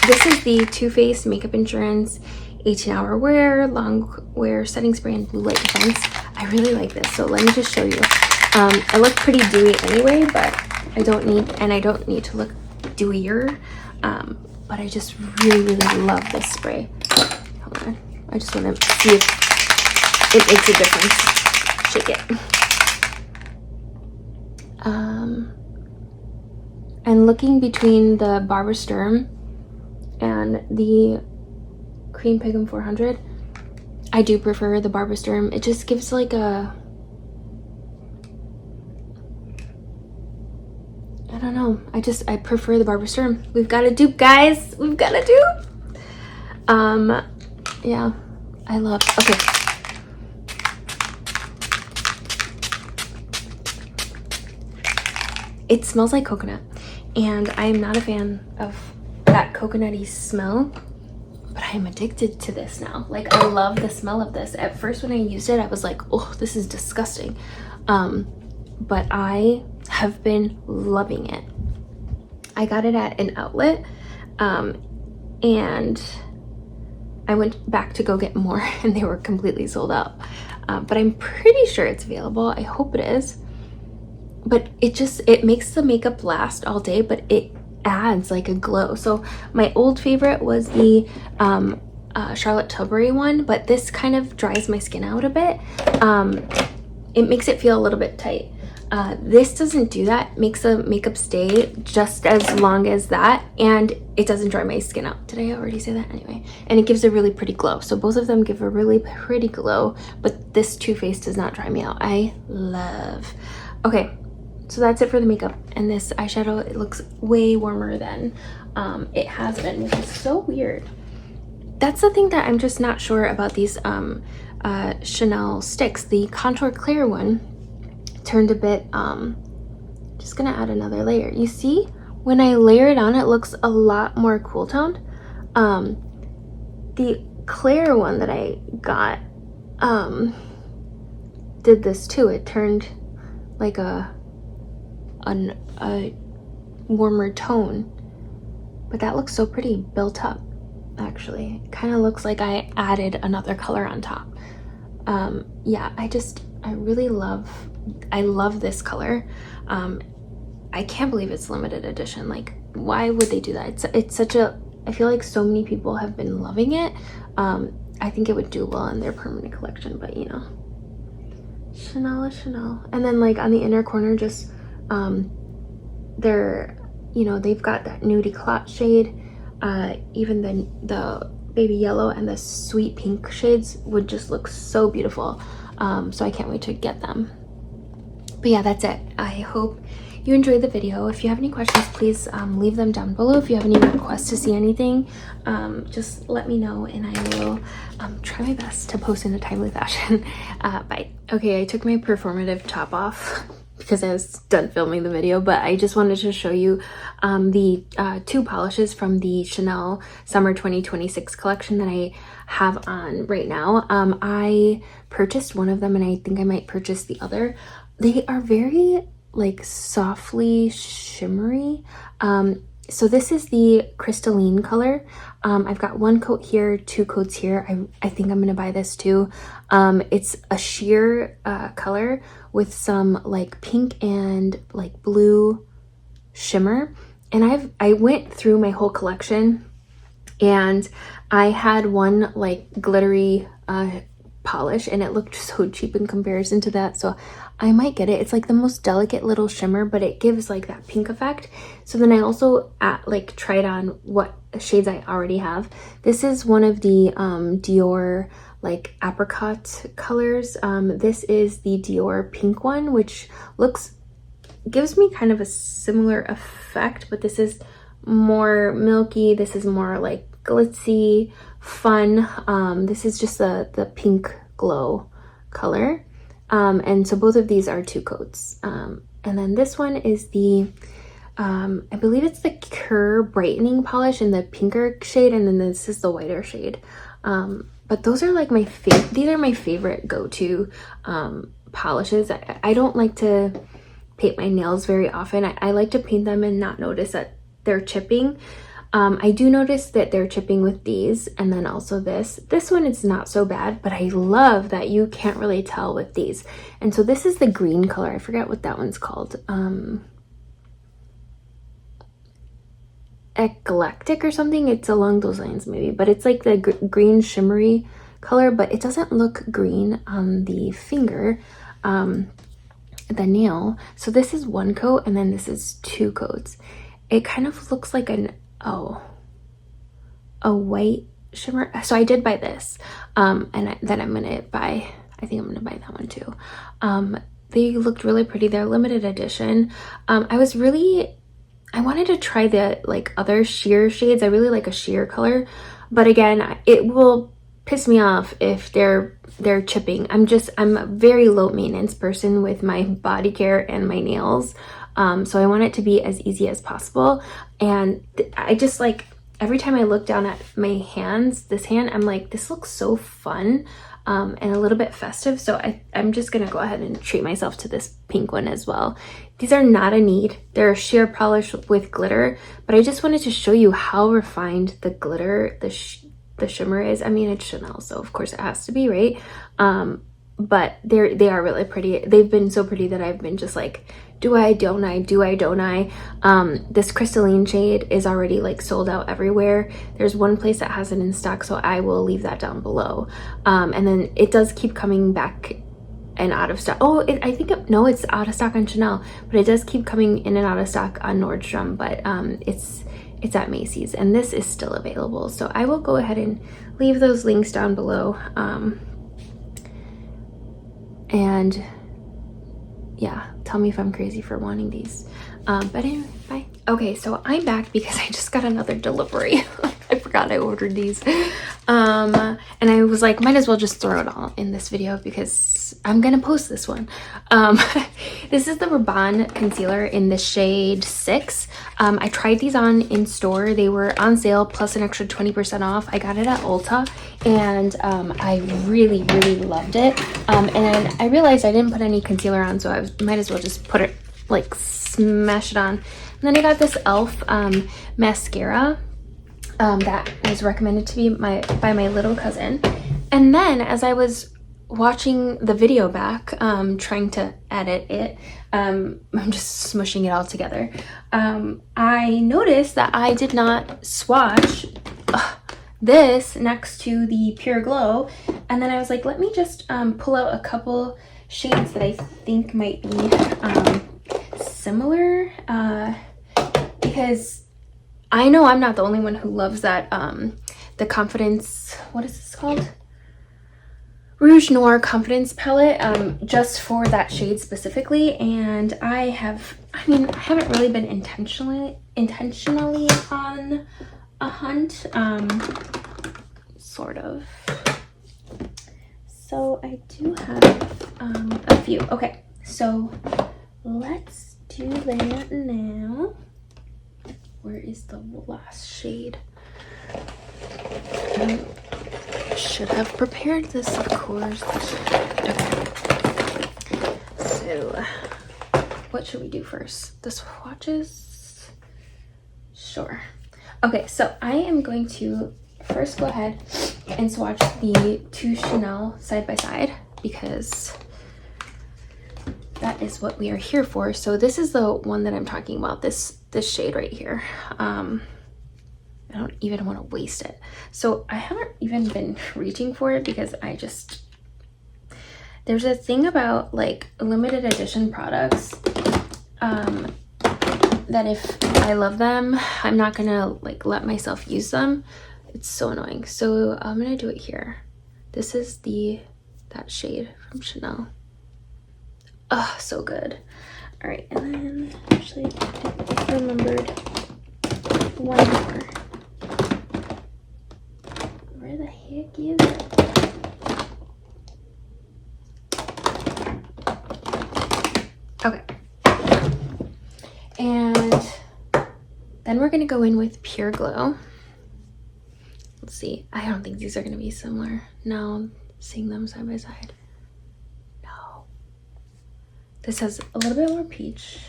this is the Too Faced Makeup Insurance 18-hour wear, long wear setting spray, and blue light defense. I really like this, so let me just show you. I look pretty dewy anyway, but I don't need to look dewier. But I just really love this spray. Hold on, I just want to see if it makes a difference. Shake it. And looking between the Barbara Sturm and the Cream Pigm 400, I do prefer the Barbara Sturm. It just gives like a, I don't know, I prefer the Barbara Sturm. We've got a dupe, guys. We've got a dupe. Yeah, I love, okay. It smells like coconut, and I am not a fan of that coconutty smell, but I am addicted to this now. Like, I love the smell of this. At first when I used it, I was like, oh, this is disgusting. But I have been loving it. I got it at an outlet, and I went back to go get more and they were completely sold out. But I'm pretty sure it's available. I hope it is. But it makes the makeup last all day, but it adds like a glow. So my old favorite was the Charlotte Tilbury one, but this kind of dries my skin out a bit. It makes it feel a little bit tight. This doesn't do that. Makes the makeup stay just as long as that, and it doesn't dry my skin out. Did I already say that? Anyway, and it gives a really pretty glow. So both of them give a really pretty glow, but this Too Faced does not dry me out. I love. Okay, so that's it for the makeup, and this eyeshadow, it looks way warmer than it has been, which is so weird. That's the thing that I'm just not sure about these Chanel sticks. The Contour Clear one turned a bit, just gonna add another layer. You see, when I layer it on, it looks a lot more cool toned. The clear one that I got did this too. It turned like a warmer tone, but that looks so pretty built up. Actually, it kind of looks like I added another color on top. Yeah, I really love this color. I can't believe it's limited edition. Like, why would they do that? It's such a, I feel like so many people have been loving it. I think it would do well in their permanent collection, but you know, Chanel is Chanel. And then like on the inner corner, just they're, you know, they've got that nudie clot shade. Even the baby yellow and the sweet pink shades would just look so beautiful. So I can't wait to get them. But yeah, that's it. I hope you enjoyed the video. If you have any questions, please leave them down below. If you have any requests to see anything, just let me know and I will try my best to post in a timely fashion. Bye. Okay, I took my performative top off because I was done filming the video, but I just wanted to show you the two polishes from the Chanel Summer 2026 collection that I have on right now. I purchased one of them and I think I might purchase the other. They are very like softly shimmery. So this is the crystalline color. I've got one coat here, two coats here. I think I'm gonna buy this too. It's a sheer color with some like pink and like blue shimmer. And I went through my whole collection and I had one like glittery polish and it looked so cheap in comparison to that, so I might get it. It's like the most delicate little shimmer, but it gives like that pink effect. So then I also like tried on what shades I already have. This is one of the Dior like apricot colors. This is the Dior pink one, which gives me kind of a similar effect, but this is more milky. This is more like glitzy, fun. This is just the pink glow color. And so both of these are two coats. And then this one is the, I believe it's the Cure Brightening Polish in the pinker shade, and then this is the whiter shade. But those are like these are my favorite go-to polishes. I don't like to paint my nails very often. I like to paint them and not notice that they're chipping. I do notice that they're chipping with these, and then also this one is not so bad, but I love that you can't really tell with these. And so this is the green color. I forget what that one's called. Eclectic or something. It's along those lines maybe, but it's like the green shimmery color, but it doesn't look green on the finger, the nail. So this is one coat and then this is two coats. It kind of looks like a white shimmer. So I did buy this, and then I think I'm gonna buy that one too. They looked really pretty. They're limited edition. I wanted to try the like other sheer shades. I really like a sheer color, but again, it will piss me off if they're chipping. I'm a very low maintenance person with my body care and my nails. So I want it to be as easy as possible. And I just like, every time I look down at my hands, this hand, I'm like, this looks so fun. and a little bit festive. So I'm just gonna go ahead and treat myself to this pink one as well. These are not a need. They're a sheer polish with glitter, but I just wanted to show you how refined the glitter, the shimmer is. I mean, it's Chanel, so of course it has to be, right? But they are really pretty. They've been so pretty that I've been just like, do I, don't I, do I, don't I? This crystalline shade is already like sold out everywhere. There's one place that has it in stock, so I will leave that down below. And then it does keep coming back and out of stock. Oh, no, it's out of stock on Chanel, but it does keep coming in and out of stock on Nordstrom, but it's at Macy's, and this is still available. So I will go ahead and leave those links down below. And yeah, tell me if I'm crazy for wanting these. But anyway, bye. Okay, so I'm back because I just got another delivery. I forgot I ordered these. And I was like, might as well just throw it all in this video because I'm gonna post this one. This is the Rabanne concealer in the shade 6. I tried these on in store. They were on sale plus an extra 20% off. I got it at Ulta, and I really, really loved it. And I realized I didn't put any concealer on, so I might as well just put it, like, smash it on. And then I got this e.l.f. Mascara that was recommended to me by my little cousin. And then as I was watching the video back, trying to edit it, I'm just smushing it all together, I noticed that I did not swatch this next to the Pure Glow. And then I was like, let me just pull out a couple shades that I think might be similar, because I know I'm not the only one who loves that, the Confidence, what is this called? Rouge Noir Confidence palette, just for that shade specifically. And I haven't really been intentionally on a hunt, sort of. So I do have a few. Okay, so let's do that now. Where is the last shade? I should have prepared this, of course. Okay. So, what should we do first? The swatches? Sure. Okay, so I am going to first go ahead and swatch the two Chanel side by side because that is what we are here for. So this is the one that I'm talking about, this shade right here. I don't even want to waste it. So I haven't even been reaching for it because there's a thing about like limited edition products, that if I love them, I'm not gonna like let myself use them. It's so annoying. So I'm gonna do it here. This is that shade from Chanel. Oh, so good. All right, and then actually I remembered one more. Where the heck is it? Okay. And then we're gonna go in with Pure Glow. Let's see. I don't think these are gonna be similar. Now, seeing them side by side. No. This has a little bit more peach,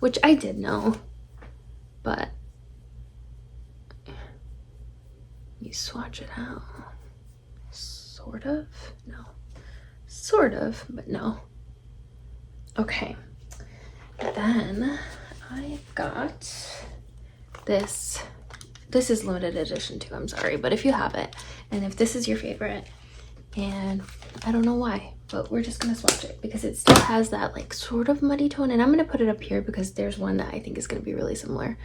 which I did know, but you swatch it out. Sort of? No. Sort of, but no. Okay. Then I've got this. This is limited edition too, I'm sorry, but if you have it, and if this is your favorite, and I don't know why, but we're just gonna swatch it because it still has that like sort of muddy tone, and I'm gonna put it up here because there's one that I think is gonna be really similar.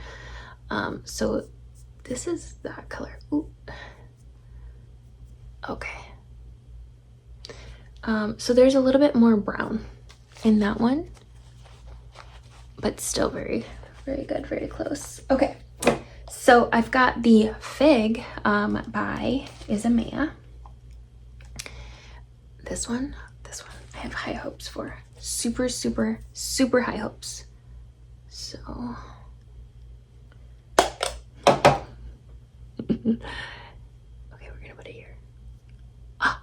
So this is that color. Ooh. Okay. So there's a little bit more brown in that one, but still very, very good, very close. Okay, so I've got the Fig by Isamaya. This one I have high hopes for. Super, super, super high hopes. So okay, we're gonna put it here. Ah,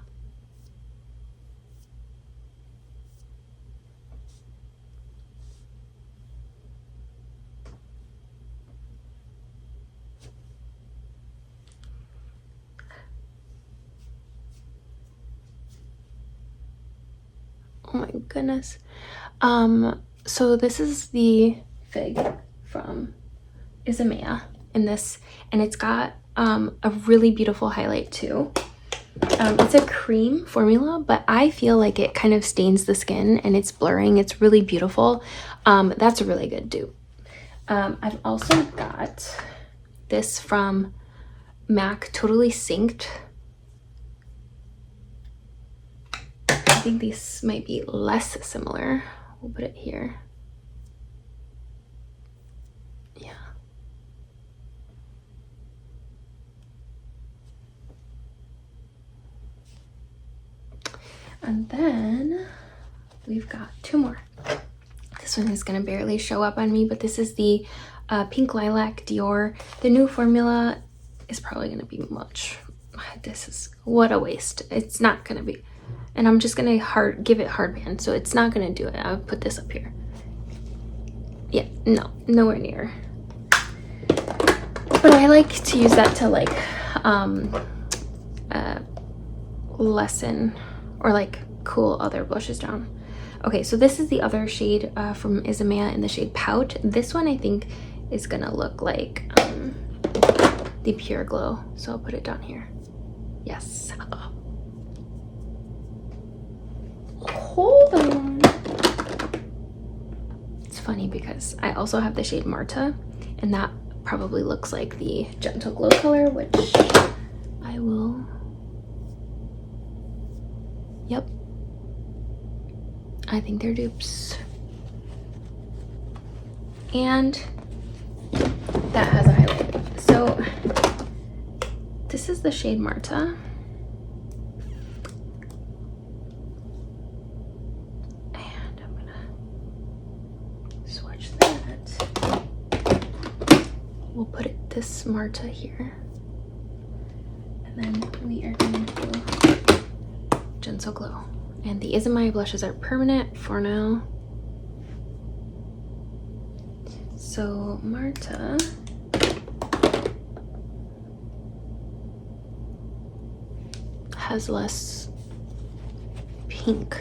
Oh my goodness. So this is the Fig from Isamaya in this, and it's got a really beautiful highlight too. It's a cream formula, but I feel like it kind of stains the skin and it's blurring. It's really beautiful. That's a really good dupe. I've also got this from MAC, Totally Synced. I think these might be less similar. We'll put it here. Yeah. And then we've got two more. This one is gonna barely show up on me, but this is the Pink Lilac Dior. The new formula is probably gonna be much. This is, what a waste. It's not gonna be. And I'm just gonna give it hard band, so it's not gonna do it. I'll put this up here. Yeah, no, nowhere near. But I like to use that to like lessen or like cool other blushes down. Okay, so this is the other shade from Isamaya in the shade Pout. This one I think is gonna look like the Pure Glow, so I'll put it down here. Yes. Hold on. It's funny because I also have the shade Marta, and that probably looks like the Gentle Glow color, which I will. Yep. I think they're dupes. And that has a highlight. So this is the shade Marta. And I'm gonna swatch that. We'll put this Marta here. And then we are going to do Gentle Glow. And the Isamaya blushes are permanent for now. So Marta has less pink,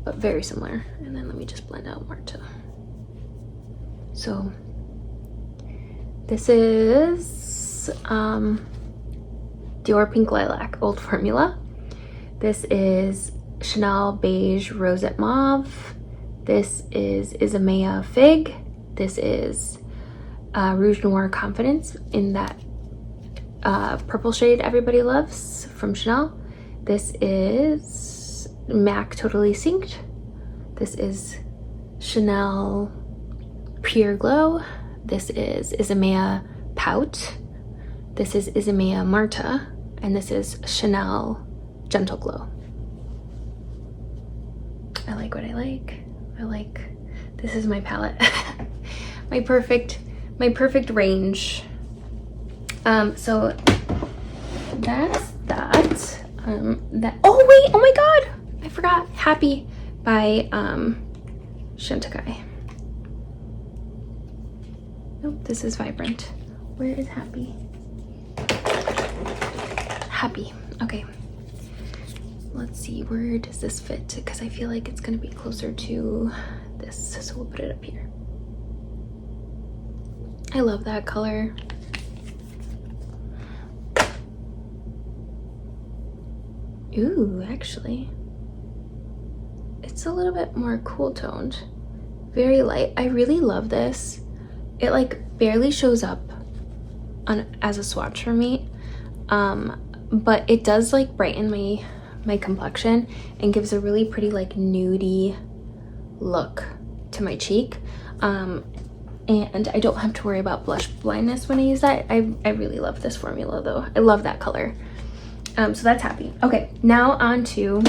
but very similar. And then let me just blend out Marta. So this is Dior Pink Lilac, old formula. This is Chanel Beige Rosette Mauve. This is Isamaya Fig. This is Rouge Noir Confidence in that purple shade everybody loves from Chanel. This is MAC Totally Synced. This is Chanel Pure Glow. This is Isamaya Pout. This is Isamaya Marta. And this is Chanel Gentle Glow. I like what I like. This is my palette. my perfect range. So that's that. Oh wait, oh my god, I forgot. Happy by Shintakai. Nope, this is Vibrant. Where is Happy? Happy. Okay. Let's see, where does this fit? Because I feel like it's gonna be closer to this, so we'll put it up here. I love that color. Ooh, actually, it's a little bit more cool toned, very light. I really love this. It like barely shows up as a swatch for me, but it does like brighten my complexion and gives a really pretty like nudie look to my cheek, and I don't have to worry about blush blindness when I use that. I really love this formula though. I love that color. So that's Happy. Okay, now on to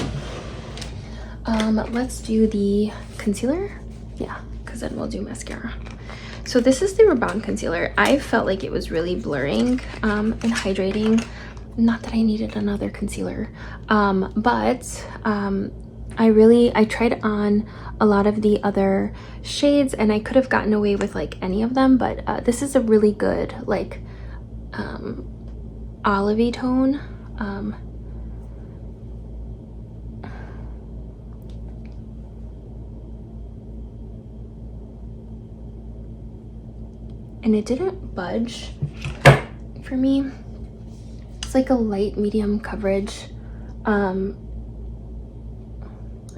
let's do the concealer. Yeah, because then we'll do mascara. So this is the Rabanne concealer. I felt like it was really blurring and hydrating. Not that I needed another concealer, but I tried on a lot of the other shades and I could have gotten away with like any of them, but this is a really good like olivey tone. and it didn't budge for me. It's like a light medium coverage. I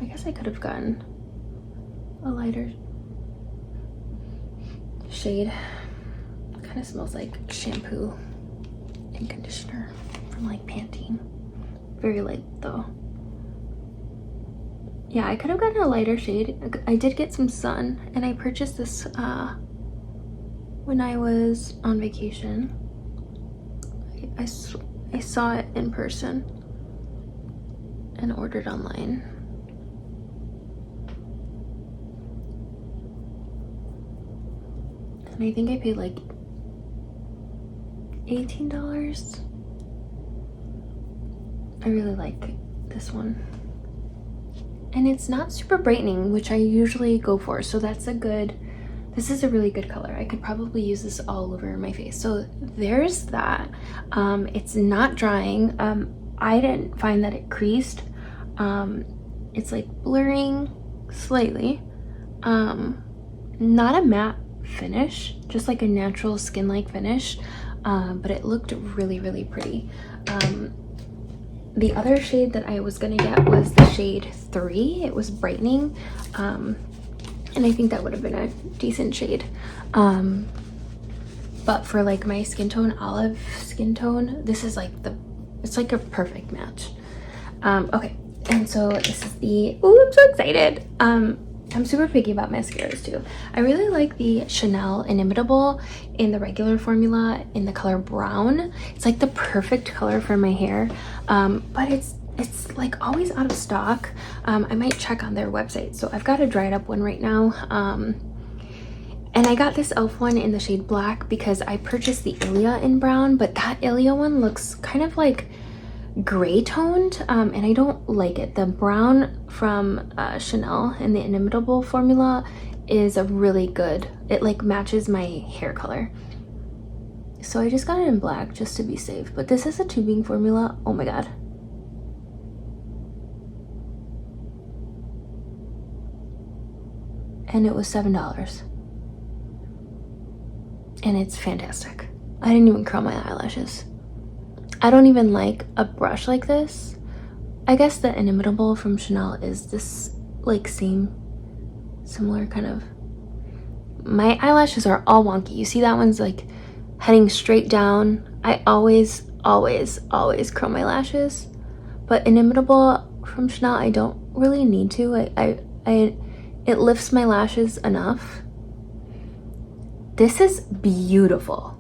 guess I could have gotten a lighter shade. It kind of smells like shampoo and conditioner from like Pantene. Very light though. Yeah, I could have gotten a lighter shade. I did get some sun, and I purchased this when I was on vacation. I saw it in person and ordered online. And I think I paid like $18. I really like this one. And it's not super brightening, which I usually go for, so that's a good, this is a really good color. I could probably use this all over my face. So there's that. It's not drying. I didn't find that it creased. It's like blurring slightly. Not a matte finish, just like a natural skin-like finish, but it looked really, really pretty. The other shade that I was gonna get was the shade 3. It was brightening, and I think that would have been a decent shade. But for like my skin tone, olive skin tone, this is like it's like a perfect match. Okay, and so this is the, oh, I'm so excited. I'm super picky about mascaras too. I really like the Chanel Inimitable in the regular formula in the color brown. It's like the perfect color for my hair, but it's like always out of stock. I might check on their website. So I've got a dried up one right now. And I got this e.l.f. one in the shade black because I purchased the Ilia in brown, but that Ilia one looks kind of like gray toned, and I don't like it. The brown from Chanel in the Inimitable formula is a really good, it like matches my hair color. So I just got it in black just to be safe, but this is a tubing formula. Oh my god. And it was $7. And it's fantastic. I didn't even curl my eyelashes. I don't even like a brush like this. I guess the Inimitable from Chanel is this like similar kind of, my eyelashes are all wonky. You see that one's like heading straight down. I always curl my lashes, but Inimitable from Chanel, I don't really need to. It lifts my lashes enough. This is beautiful.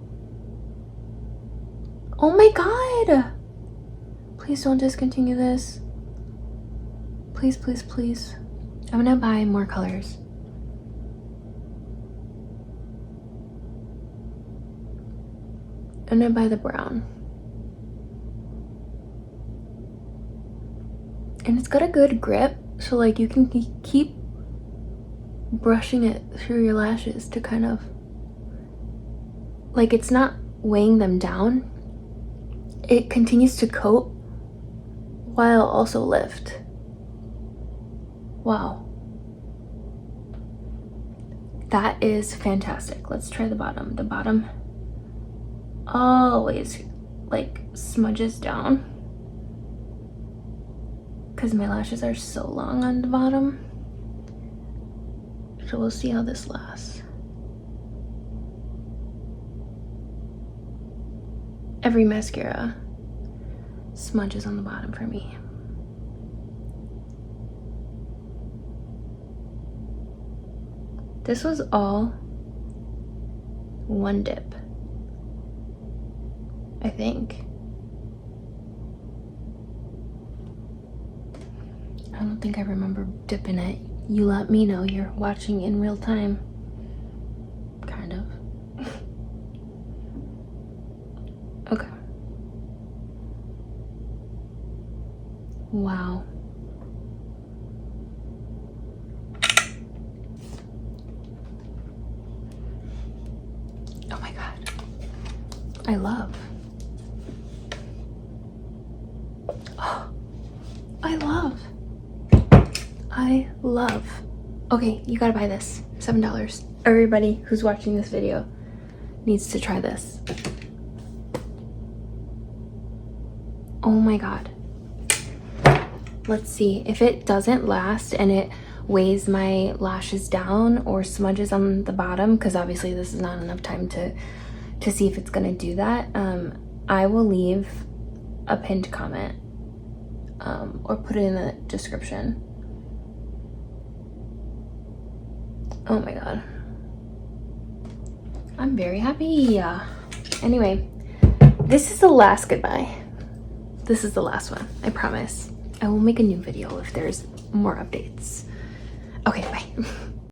Oh my god! Please don't discontinue this. Please, please, please. I'm gonna buy more colors. I'm gonna buy the brown. And it's got a good grip, so like you can keep brushing it through your lashes to kind of, like, it's not weighing them down. It continues to coat while also lift. Wow. That is fantastic. Let's try the bottom. The bottom always like smudges down because my lashes are so long on the bottom. So we'll see how this lasts. Every mascara smudges on the bottom for me. This was all one dip, I think. I don't think I remember dipping it. You let me know, you're watching in real time. Kind of. Okay. Wow. Oh my god. I love. Oh, I love. I love. Okay, you gotta buy this. $7. Everybody who's watching this video, needs to try this. Oh my god. Let's see if it doesn't last and it weighs my lashes down or smudges on the bottom, because obviously this is not enough time to see if it's gonna do that. I will leave a pinned comment or put it in the description. Oh my god, I'm very happy. Anyway, this is the last goodbye. This is the last one, I promise. I will make a new video if there's more updates. Okay, bye.